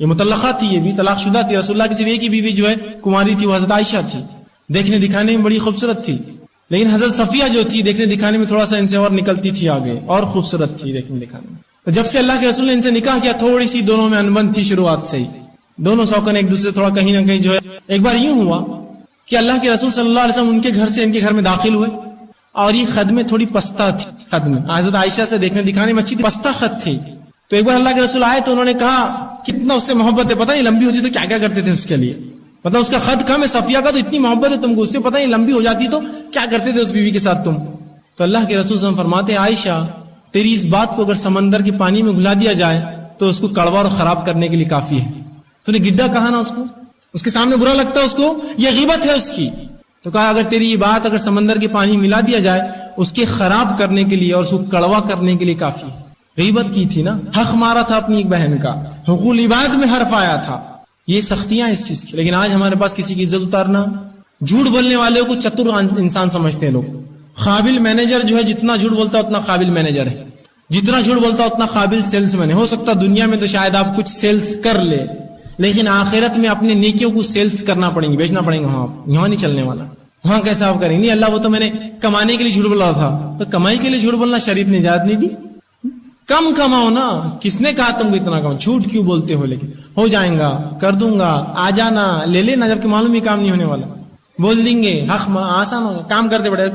یہ مطلقہ تھی، یہ بھی طلاق شدہ تھی، رسول اللہ کی صرف ایک ہی بیوی جو ہے کماری تھی وہ حضرت عائشہ تھی، دیکھنے دکھانے میں بڑی خوبصورت تھی، لیکن حضرت صفیہ جو تھی دیکھنے دکھانے میں تھوڑا سا ان سے اور نکلتی تھی آگے، اور خوبصورت تھی دیکھنے دکھانے میں۔ تو جب سے اللہ کے رسول نے ان سے نکاح کیا تھوڑی سی دونوں میں انبن تھی شروعات سے ہی، دونوں شوقن ایک دوسرے تھوڑا کہیں نہ کہیں جو ہے۔ ایک بار یوں ہوا کہ اللہ کے رسول صلی اللہ علیہ وسلم ان کے گھر سے ان کے گھر میں داخل ہوئے، اور یہ خد میں تھوڑی پستہ تھی، خد میں حضرت عائشہ سے دیکھنے دکھانے میں اچھی پستہ خد تھی۔ تو ایک بار اللہ کے رسول آئے تو انہوں نے کہا کتنا اس سے محبت ہے، پتہ نہیں لمبی ہوتی تو کیا کیا کرتے تھے اس کے لیے، مطلب اس کا خد کم ہے، صفیہ کا تو اتنی محبت ہے تم کو، اس سے پتہ نہیں لمبی ہو جاتی تو کیا کرتے تھے اس بیوی کے ساتھ تم۔ تو اللہ کے رسول صلی اللہ علیہ وسلم فرماتے ہیں عائشہ تیری اس بات کو اگر سمندر کے پانی میں گھلا دیا جائے تو اس کو کڑوا اور خراب کرنے کے لیے کافی ہے۔ تو نے گڈھا کہا نا اس کے سامنے برا لگتا ہے اس کو، یہ غیبت ہے اس کی، تو کہا اگر تیری یہ بات اگر سمندر کے پانی ملا دیا جائے اس کے خراب کرنے کے لیے اور اس کو کڑوا کرنے کے لیے کافی ہے۔ غیبت کی تھی نا، حق مارا تھا اپنی ایک بہن کا، حقوق العباد میں حرف آیا تھا، یہ سختیاں اس چیز کی۔ لیکن آج ہمارے پاس کسی کی عزت اتارنا، جھوٹ بولنے والوں کو چتر انسان سمجھتے ہیں لوگ۔ قابل مینیجر جو ہے جتنا جھوٹ بولتا ہے اتنا قابل مینیجر ہے، جتنا جھوٹ بولتا ہے اتنا قابل سیلس مین ہے۔ ہو سکتا دنیا میں تو شاید آپ کچھ سیلس کر لے، لیکن آخرت میں اپنے نیکیوں کو سیلس کرنا پڑیں گے، بیچنا پڑیں گے، وہاں یہاں نہیں چلنے والا، وہاں کیسا آپ کریں گے؟ نہیں اللہ وہ تو میں نے کمانے کے لیے جھوٹ بولا تھا، تو کمائی کے لیے جھوٹ بولنا شریف نے اجازت نہیں دی، کم کماؤ نا، کس نے کہا تم کو اتنا کماؤ، جھوٹ کیوں بولتے ہو؟ لیکن ہو جائیں گا، کر دوں گا، آ جانا، لے لینا، جبکہ معلوم ہی کام نہیں ہونے والا، بول دیں گے حق آسان ہوگا، کام کرتے بڑے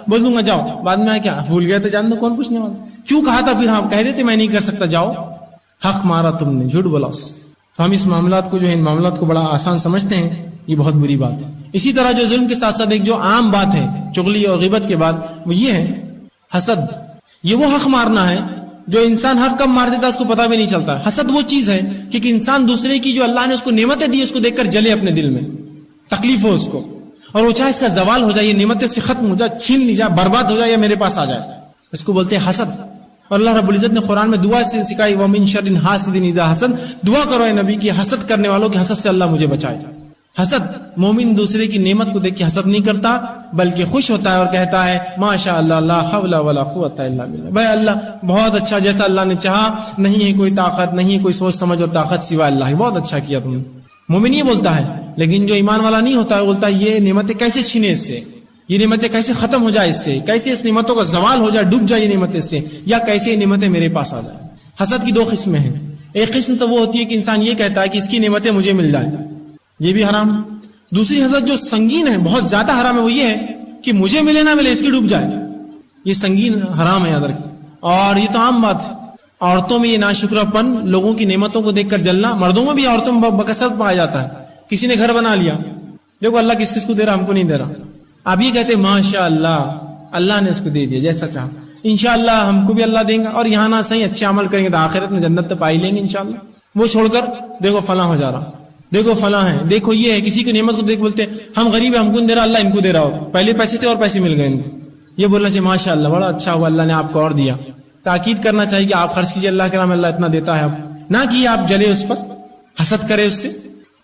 بول دوں گا جاؤ، بعد میں کیا بھول گئے تو جان دو کون پوچھنے والا، کیوں کہا تھا پھر ہم کہہ دیتے میں نہیں کر سکتا، جاؤ، حق مارا تم نے، جھوٹ بولا اس۔ تو ہم اس معاملات کو جو ہے ان معاملات کو بڑا آسان سمجھتے ہیں، یہ بہت بری بات ہے۔ اسی طرح جو ظلم کے ساتھ ساتھ ایک جو عام بات ہے چغلی اور غیبت کے بعد وہ یہ ہے حسد، یہ وہ حق مارنا ہے جو انسان حق کب مار دیتا ہے اس کو پتہ بھی نہیں چلتا۔ حسد وہ چیز ہے کہ انسان دوسرے کی جو اللہ نے اس کو نعمتیں دی اس کو دیکھ کر جلے، اپنے دل میں تکلیف ہو اس کو، اور وہ چاہے اس کا زوال ہو جائے، یہ نعمتیں سے ختم ہو جائے، چھین لی جائے، برباد ہو جائے یا میرے پاس آ جائے، اس کو بولتے ہیں حسد۔ اور اللہ رب العزت نے قرآن میں دعا سے سکھائی وَمِن شَرِّ حَاسِدٍ إِذَا حَسَدَ، دعا کرو اے نبی کہ حسد کرنے والوں کے حسد سے اللہ مجھے بچائے۔ حسد، مومن دوسرے کی نعمت کو دیکھ کے حسد نہیں کرتا بلکہ خوش ہوتا ہے اور کہتا ہے ماشاء اللہ لا حول ولا قوت الا باللہ، بھائی اللہ بہت اچھا، جیسا اللہ نے چاہا، نہیں ہے کوئی طاقت، نہیں ہے کوئی سوچ سمجھ اور طاقت سوائے اللہ ہی، بہت اچھا کیا تم نے۔ مومن یہ بولتا ہے، لیکن جو ایمان والا نہیں ہوتا ہے بولتا ہے یہ نعمتیں کیسے چھینے اس سے، یہ نعمتیں کیسے ختم ہو جائے اس سے، کیسے اس نعمتوں کا زوال ہو جائے، ڈوب جائے یہ نعمتیں اس سے، یا کیسے یہ نعمتیں میرے پاس آ جائیں۔ حسد کی دو قسمیں ہیں، ایک قسم تو وہ ہوتی ہے کہ انسان یہ کہتا ہے کہ اس کی نعمتیں مجھے مل جائیں، یہ بھی حرام۔ دوسری حسد جو سنگین ہے، بہت زیادہ حرام ہے، وہ یہ ہے کہ مجھے ملے نہ ملے اس کی ڈوب جائے، یہ سنگین حرام ہے یاد رکھیں۔ اور یہ تو عام بات ہے، عورتوں میں یہ ناشکرہ پن، لوگوں کی نعمتوں کو دیکھ کر جلنا، مردوں میں بھی عورتوں میں بکثرت پایا جاتا ہے۔ کسی نے گھر بنا لیا، دیکھو اللہ کس کس کو دے رہا، ہم کو نہیں دے رہا، آپ یہ کہتے ماشاء اللہ اللہ نے اس کو دے دیا جیسا چاہا، انشاءاللہ ہم کو بھی اللہ دیں گا، اور یہاں نہ صحیح اچھے عمل کریں گے تو آخرت میں جنت تو پائی لیں گے انشاءاللہ۔ وہ چھوڑ کر دیکھو فلاں ہو جا رہا، دیکھو فلاں ہے، دیکھو یہ ہے، کسی کی نعمت کو دیکھ بولتے ہم غریب ہیں، ہم کو نہیں دے رہا، اللہ ان کو دے رہا ہو، پہلے پیسے تھے اور پیسے مل گئے ان کو، یہ بولنا چاہیے ماشاء اللہ بڑا اچھا ہوا اللہ نے آپ کو اور دیا۔ تاکید کرنا چاہیے کہ آپ خرچ کیجیے اللہ کے نام میں، اللہ اتنا دیتا ہے، آپ نہ کیے آپ جلے اس پر، حسد کرے اس سے۔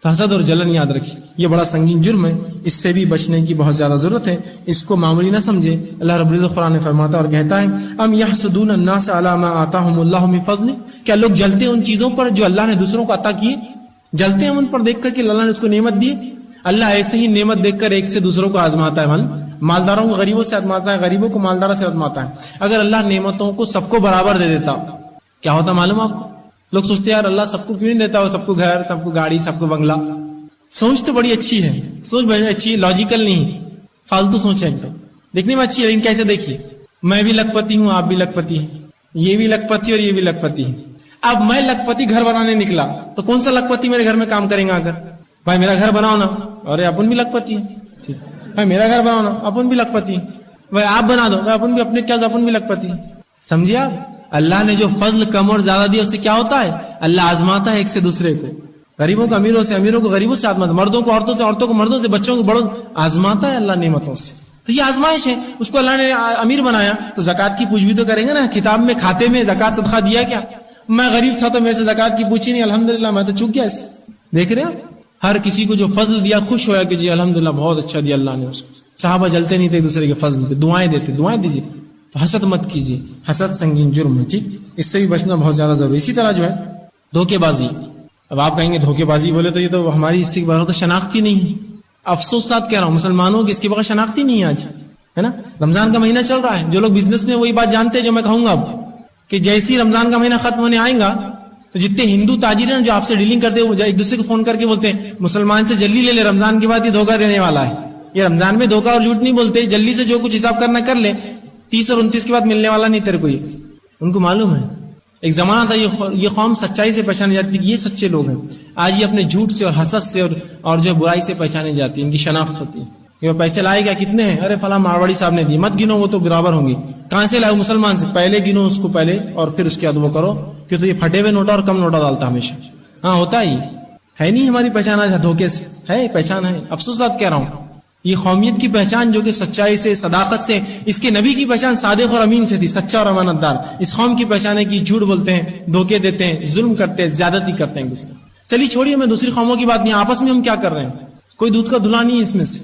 تو حسد اور جلن یاد رکھیے یہ بڑا سنگین جرم ہے، اس سے بھی بچنے کی بہت زیادہ ضرورت ہے، اس کو معمولی نہ سمجھے۔ اللہ رب العزت قرآن میں فرماتا اور کہتا ہے ام یحسدون الناس علی ما آتاہم اللہ من فضل، کیا لوگ جلتے ہیں ان چیزوں پر جو اللہ نے دوسروں کو عطا کیے، جلتے ہیں ان پر دیکھ کر کہ اللہ نے اس کو نعمت دی۔ اللہ ایسے ہی نعمت دیکھ کر ایک سے دوسروں کو آزماتا ہے، مالداروں کو غریبوں سے آزماتا ہے، غریبوں کو مالداروں سے آزماتا ہے۔ اگر اللہ نعمتوں کو سب کو برابر دے دیتا کیا ہوتا معلوم آپ کو؟ لوگ سوچتے ہیں یار اللہ سب کو کیوں نہیں دیتا، سب کو گھر، سب کو گاڑی، سب کو بنگلہ۔ سوچ تو بڑی اچھی ہے، سوچ بڑی اچھی، لاجیکل نہیں، فالتو سوچ ہے، دیکھنے میں اچھی ہے لیکن کیسے دیکھیے، میں بھی لکھ پتی ہوں، آپ بھی لکھ پتی ہیں، یہ بھی لکھ پتی اور یہ بھی لکھ پتی ہے۔ اب میں لکھ پتی گھر بنانے نکلا تو کون سا لکھ پتی میرے گھر میں کام کریں گا؟ اگر بھائی میرا گھر بناؤ نا، ارے اپن بھی لکھ پتی ہے، ٹھیک، بھائی میرا گھر بناؤ نا، اپن بھی لکھ پتی ہے، بھائی آپ بنا دو، اپن بھی اپنے کیا اپن بھی لکھ پتی ہے۔ سمجھے آپ؟ اللہ نے جو فضل کم اور زیادہ دیا اس سے کیا ہوتا ہے؟ اللہ آزماتا ہے ایک سے دوسرے کو، غریبوں کو امیروں سے، امیروں کو غریبوں سے آزماتا، مردوں کو عورتوں سے، عورتوں کو مردوں سے، بچوں کو بڑوں آزماتا ہے اللہ نعمتوں سے. تو یہ آزمائش ہے. اس کو اللہ نے امیر بنایا تو زکات کی پوچھ بھی تو کریں گے نا. کتاب میں کھاتے میں زکات صدقہ دیا کیا؟ میں غریب تھا تو میرے سے زکات کی پوچھی نہیں، الحمدللہ میں تو چوک گیا اس. دیکھ رہے ہیں ہر کسی کو جو فضل دیا خوش ہوا کہ جی الحمدللہ بہت اچھا دیا اللہ نے اس کو. صحابہ جلتے نہیں تھے ایک دوسرے کے فضل پہ، دعائیں دیتے، دعائیں دیجیے. تو حسد مت کیجیے، حسد سنگین جرم ہے. ٹھیک، اس سے بھی بچنا بہت زیادہ ضروری. اسی طرح جو ہے دھوکے بازی. اب آپ کہیں گے دھوکے بازی بولے تو یہ تو ہماری اس کے بغیر تو شناختی نہیں ہے. افسوس ساتھ کہہ رہا ہوں مسلمانوں کی اس کے بغیر شناختی نہیں ہے آج، ہے نا. رمضان کا مہینہ چل رہا ہے، جو لوگ بزنس میں وہی بات جانتے ہیں جو میں کہوں گا اب، کہ جیسی رمضان کا مہینہ ختم ہونے آئے گا تو جتنے ہندو تاجر ہیں جو آپ سے ڈیلنگ کرتے ہیں وہ ایک دوسرے کو فون کر کے بولتے ہیں مسلمان سے جلدی لے لے، رمضان کے بعد یہ دھوکہ دینے والا ہے. یہ رمضان میں دھوکہ اور جھوٹ نہیں بولتے، جلدی سے جو کچھ حساب کرنا کر لے، 30 اور 29 کے بعد ملنے والا نہیں تیرے کو. یہ ان کو معلوم ہے. ایک زمانہ تھا یہ قوم سچائی سے پہچانی جاتی، یہ سچے لوگ ہیں. آج یہ اپنے جھوٹ سے اور حسد سے اور جو برائی سے پہچانی جاتی ہے، ان کی شناخت ہوتی ہے. کہ وہ پیسے لائے گا کتنے ہیں، ارے فلاں مارواڑی صاحب نے دی، مت گنو وہ تو برابر ہوں گے. کہاں سے لائے؟ مسلمان سے. پہلے گنو اس کو پہلے اور پھر اس کے بعد وہ کرو، کہ تو یہ پھٹے ہوئے نوٹا اور کم نوٹا ڈالتا ہمیشہ. ہاں ہوتا ہی ہے. نہیں ہماری پہچان آج دھوکے سے ہے، پہچان ہے. افسوسات کہہ رہا ہوں یہ قومیت کی پہچان جو کہ سچائی سے، صداقت سے، اس کے نبی کی پہچان صادق اور امین سے تھی، سچا اور امانت دار. اس قوم کی پہچان ہے کہ جھوٹ بولتے ہیں، دھوکے دیتے ہیں، ظلم کرتے ہیں، زیادتی کرتے ہیں کسی. چلیے چھوڑیے، میں دوسری قوموں کی بات نہیں، آپس میں ہم کیا کر رہے ہیں؟ کوئی دودھ کا دھلا نہیں ہے اس میں سے.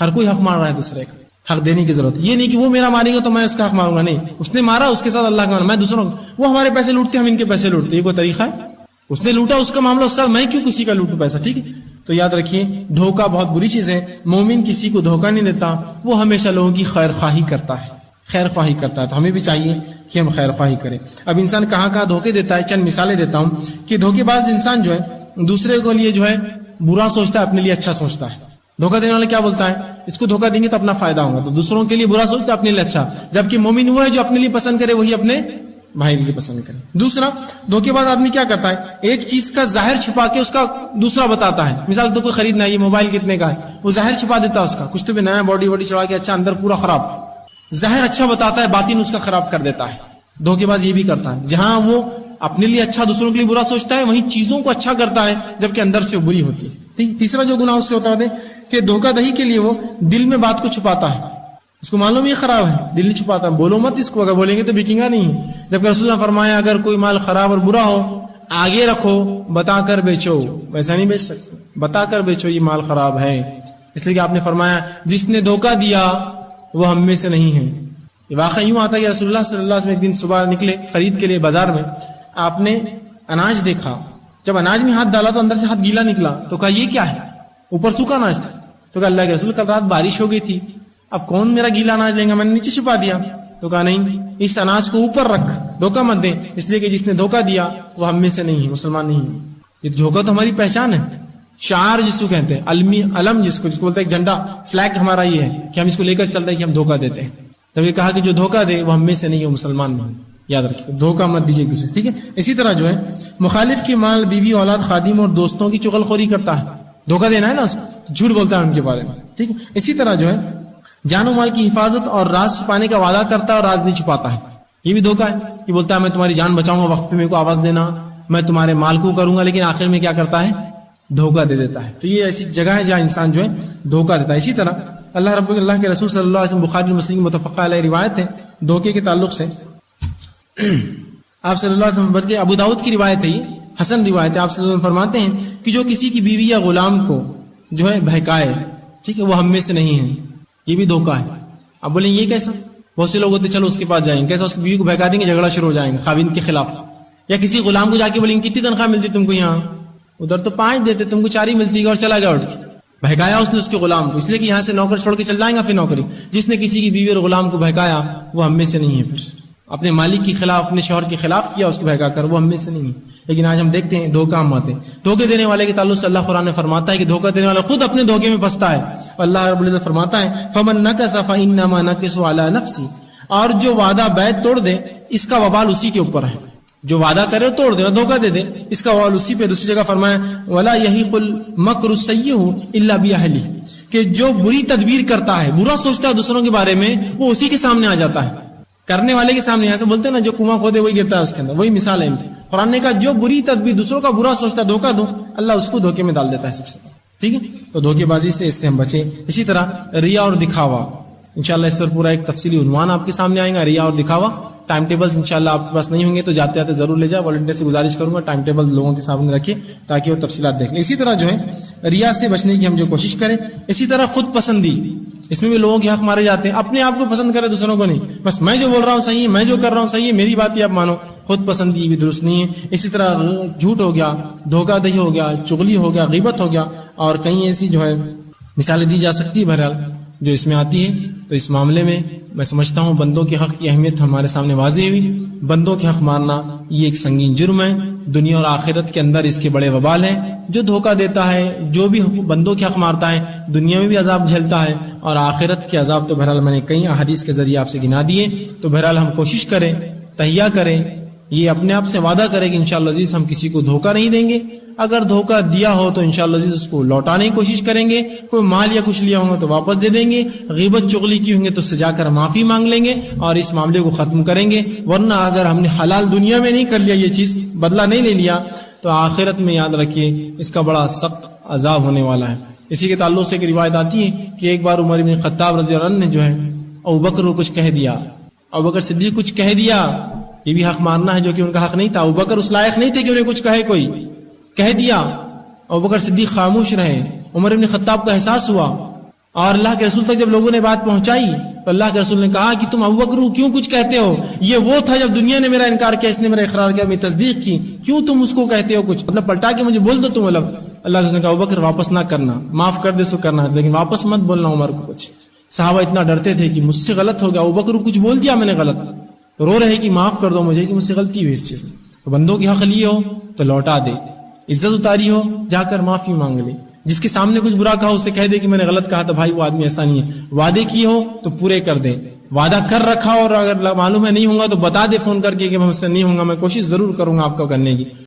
ہر کوئی حق مار رہا ہے دوسرے کا. حق دینے کی ضرورت. یہ نہیں کہ وہ میرا مارے گا تو میں اس کا حق ماروں گا، نہیں. اس نے مارا اس کے ساتھ اللہ کا مارا، میں دوسروں وہ ہمارے پیسے لوٹتے ہم ان کے پیسے لوٹتے. یہ کوئی طریقہ ہے؟ اس نے لوٹا اس کا معاملہ اس کا، میں کیوں کسی کا لوٹوں پیسہ. ٹھیک ہے. تو یاد رکھیے دھوکہ بہت بری چیز ہے. مومن کسی کو دھوکہ نہیں دیتا، وہ ہمیشہ لوگوں کی خیر خواہی کرتا ہے، خیر خواہی کرتا ہے. تو ہمیں بھی چاہیے کہ ہم خیر خواہی کریں. اب انسان کہاں کہاں دھوکے دیتا ہے، چند مثالیں دیتا ہوں. کہ دھوکے باز انسان جو ہے دوسرے کے لیے جو ہے برا سوچتا ہے، اپنے لیے اچھا سوچتا ہے. دھوکہ دینے والا کیا بولتا ہے؟ اس کو دھوکہ دیں گے تو اپنا فائدہ ہوگا، تو دوسروں کے لیے برا سوچتا ہے، اپنے لیے اچھا. جبکہ مومن وہ ہے جو اپنے لیے پسند کرے وہی اپنے بھائی کے لیے پسند کرے. دوسرا دھوکے باز آدمی کیا کرتا ہے؟ ایک چیز کا ظاہر چھپا کے اس کا دوسرا بتاتا ہے. مثال تو کوئی خریدنا ہے، یہ موبائل کتنے کا ہے، وہ ظاہر چھپا دیتا ہے اس کا، کچھ تو بھی نیا باڈی وڈی چڑھا کے اچھا، اندر پورا خراب. ظاہر اچھا بتاتا ہے، باطن اس کا خراب کر دیتا ہے. دھوکے باز یہ بھی کرتا ہے. جہاں وہ اپنے لیے اچھا دوسروں کے لیے برا سوچتا ہے وہیں چیزوں کو اچھا کرتا ہے جبکہ اندر سے بری ہوتی ہے. تیسرا جو گناہ اس سے ہوتا ہے کہ دھوکہ دہی کے لیے وہ دل میں بات کو چھپاتا ہے. اس کو معلوم یہ خراب ہے، دل نہیں چھپاتا. بولو مت اس کو، اگر بولیں گے تو بکیں گا نہیں. جبکہ رسول اللہ نے فرمایا اگر کوئی مال خراب اور برا ہو آگے رکھو، بتا کر بیچو. ویسا نہیں بیچ سکتے، بتا کر بیچو یہ مال خراب ہے. اس لیے کہ آپ نے فرمایا جس نے دھوکہ دیا وہ ہم میں سے نہیں ہے. یہ واقعہ یوں آتا ہے کہ رسول اللہ صلی اللہ علیہ وسلم ایک دن صبح نکلے خرید کے لیے بازار میں. آپ نے اناج دیکھا، جب اناج میں ہاتھ ڈالا تو اندر سے ہاتھ گیلا نکلا. تو کہا یہ کیا ہے؟ اوپر سوکھا اناج تھا. تو کہا اللہ کے رسول کل رات بارش ہو گئی تھی، اب کون میرا گیلا اناج لیں گا، میں نے نیچے چھپا دیا. تو کہا نہیں، اس اناج کو اوپر رکھ، دھوکہ مت دے. اس لیے کہ جس نے دھوکہ دیا وہ ہم میں سے نہیں ہے، مسلمان نہیں ہے. یہ دھوکہ تو ہماری پہچان ہے، شعار جس کو کہتے ہیں، علم جس کو بولتے ہیں، جھنڈا فلیگ ہمارا یہ ہے کہ ہم اس کو لے کر چلتے ہیں کہ ہم دھوکہ دیتے ہیں. جب یہ کہا کہ جو دھوکہ دے وہ ہم میں سے نہیں ہے، وہ مسلمان نہیں. یاد رکھیے دھوکہ مت دیجیے کسی سے. ٹھیک ہے. اسی طرح جو ہے مخالف کے مال، بیوی، اولاد، خادم اور دوستوں کی چغل خوری کرتا ہے. دھوکہ دینا ہے نا، جھوٹ بولتا ہے ان کے بارے میں. ٹھیک ہے. اسی طرح جو ہے جان و مال کی حفاظت اور راز چھپانے کا وعدہ کرتا ہے اور راز نہیں چھپاتا ہے. یہ بھی دھوکہ ہے. یہ بولتا ہے میں تمہاری جان بچاؤں گا، وقت پہ میرے کو آواز دینا، میں تمہارے مال کو کروں گا، لیکن آخر میں کیا کرتا ہے؟ دھوکہ دے دیتا ہے. تو یہ ایسی جگہ ہے جہاں انسان جو ہے دھوکہ دیتا ہے. اسی طرح اللہ کے رسول صلی اللہ علیہ وسلم بخاری مسلم متفقہ علیہ روایت ہے دھوکے کے تعلق سے. آپ صلی اللہ علیہ وسلم بلکہ ابو داؤد کی روایت ہے، یہ حسن روایت ہے. آپ صلی اللہ علیہ وسلم فرماتے ہیں کہ جو کسی کی بیوی یا غلام کو جو ہے بہکائے، ٹھیک ہے، وہ ہم میں سے نہیں ہے. یہ بھی دھوکہ ہے. اب بولیں یہ کیسا؟ بہت سے لوگ ہوتے چلو اس کے پاس جائیں گے، کیسا؟ اس کی بیوی کو بہکا دیں گے، جھگڑا شروع ہو جائیں گے خاوند کے خلاف. یا کسی غلام کو جا کے بولیں گے کتنی تنخواہ ملتی تم کو یہاں؟ ادھر تو 5 دیتے، تم کو 4 ہی ملتی ہے، اور چلا گیا اٹھ کے. بہکایا اس نے اس کے غلام کو، اس لیے کہ یہاں سے نوکر چھوڑ کے چل جائیں گا پھر نوکری. جس نے کسی کی بیوی اور غلام کو بہکایا وہ ہم میں سے نہیں ہے. پھر اپنے مالک کے خلاف، اپنے شوہر کے خلاف کیا اس کو بہکا کر، وہ ہم میں سے نہیں ہے. لیکن آج ہم دیکھتے ہیں دھوکہ ہم آتے ہیں. دھوکے دینے والے کے تعلق سے اللہ قرآن نے فرماتا ہے کہ دھوکہ دینے والا خود اپنے دھوکے میں پھنستا ہے. اللہ رب العزت فرماتا ہے فمن نکث فانما نکث علی نفسی، اور جو وعدہ بیعت توڑ دے اس کا وبال اسی کے اوپر ہے. جو وعدہ کرے توڑ دے اور دھوکہ دے دے اس کا وبال اسی پہ. دوسری جگہ فرمایا ولا یحیق المکر السیئ الا باہلہ، کہ جو بری تدبیر کرتا ہے، برا سوچتا ہے دوسروں کے بارے میں، وہ اسی کے سامنے آ جاتا ہے. کرنے والے کے سامنے ایسے بولتے ہیں نا جو کنواں کھودے وہی گرتا ہے اس کے اندر, وہی مثال ہے. قرآن نے کہا جو بری تدبیر دوسروں کا برا سوچتا ہے دھوکہ دو, اللہ اس کو دھوکے میں ڈال دیتا ہے سب سے. ٹھیک ہے, تو دھوکے بازی سے اس سے ہم بچیں. اسی طرح ریا اور دکھاوا, انشاءاللہ اس پر پورا ایک تفصیلی عنوان آپ کے سامنے آئے گا. ریا اور دکھاوا, ٹائم ٹیبلز انشاءاللہ آپ کے پاس نہیں ہوں گے تو جاتے جاتے ضرور لے جائے. والنٹیئر سے گزارش کروں گا ٹائم ٹیبل لوگوں کے سامنے رکھے تاکہ وہ تفصیلات دیکھ لیں. اسی طرح جو ہے ریا سے بچنے کی ہم جو کوشش کریں. اسی طرح خود پسندی, اس میں بھی لوگوں کے حق مارے جاتے ہیں. اپنے آپ کو پسند کرے, دوسروں کو نہیں. بس میں جو بول رہا ہوں صحیح ہے, میں جو کر رہا ہوں صحیح ہے, میری بات ہی آپ مانو. خود پسندی بھی درست نہیں ہے. اسی طرح جھوٹ ہو گیا, دھوکہ دہی ہو گیا, چغلی ہو گیا, غیبت ہو گیا, اور کئی ایسی جو ہے مثالیں دی جا سکتی ہے بہرحال جو اس میں آتی ہے. تو اس معاملے میں میں سمجھتا ہوں بندوں کے حق کی اہمیت ہمارے سامنے واضح ہوئی. بندوں کے حق مارنا یہ ایک سنگین جرم ہے. دنیا اور آخرت کے اندر اس کے بڑے وبال ہیں. جو دھوکہ دیتا ہے, جو بھی بندوں کے حق مارتا ہے, دنیا میں بھی عذاب جھیلتا ہے, اور آخرت کے عذاب تو بہرحال میں نے کئی احادیث کے ذریعے آپ سے گنا دیے. تو بہرحال ہم کوشش کریں, تہیہ کریں, یہ اپنے آپ سے وعدہ کریں کہ انشاءاللہ عزیز ہم کسی کو دھوکہ نہیں دیں گے. اگر دھوکہ دیا ہو تو انشاءاللہ عزیز اس کو لوٹانے کی کوشش کریں گے. کوئی مال یا کچھ لیا ہوگا تو واپس دے دیں گے. غیبت چغلی کی ہوں گے تو اس سے جا کر معافی مانگ لیں گے اور اس معاملے کو ختم کریں گے. ورنہ اگر ہم نے حلال دنیا میں نہیں کر لیا, یہ چیز بدلہ نہیں لے لیا, تو آخرت میں یاد رکھیے اس کا بڑا سخت عذاب ہونے والا ہے. اسی کے تعلق سے ایک روایت آتی ہے کہ ایک بار عمر بن خطاب رضی اللہ عنہ نے جو ہے ابوبکر کو کچھ کہہ دیا. ابوبکر صدیق کچھ کہہ دیا, یہ بھی حق ماننا ہے جو کہ ان کا حق نہیں تھا. ابوبکر اس لائق نہیں تھے کہ انہیں کچھ کہے, کوئی کہہ دیا. ابوبکر صدیق خاموش رہے. عمر بن خطاب کا احساس ہوا, اور اللہ کے رسول تک جب لوگوں نے بات پہنچائی تو اللہ کے رسول نے کہا کہ تم ابوبکر کیوں کچھ کہتے ہو؟ یہ وہ تھا جب دنیا نے میرا انکار کیا, اس نے میرا اقرار کیا, میری تصدیق کی, کیوں تم اس کو کہتے ہو کچھ؟ مطلب پلٹا کے مجھے بول دو تم الگ. اللہ کے رسول نے کہا ابوبکر واپس نہ کرنا, معاف کر دے سو کرنا, لیکن واپس مت بولنا عمر کو کچھ. صحابہ اتنا ڈرتے تھے کہ مجھ سے غلط ہو گیا, ابوبکر کچھ بول دیا میں نے غلط, رو رہے کہ معاف کر دو مجھے کہ مجھ سے غلطی ہوئی اس چیز. تو بندوں کی حق لیے ہو تو لوٹا دے, عزت اتاری ہو جا کر معافی مانگ لے. جس کے سامنے کچھ برا کہا اسے کہہ دے کہ میں نے غلط کہا تھا, بھائی وہ آدمی ایسا نہیں ہے. وعدے کیے ہو تو پورے کر دے, وعدہ کر رکھا اور اگر معلوم ہے نہیں ہوں گا تو بتا دے فون کر کے کہ میں مجھ سے نہیں ہوں گا, میں کوشش ضرور کروں گا آپ کو کرنے کی.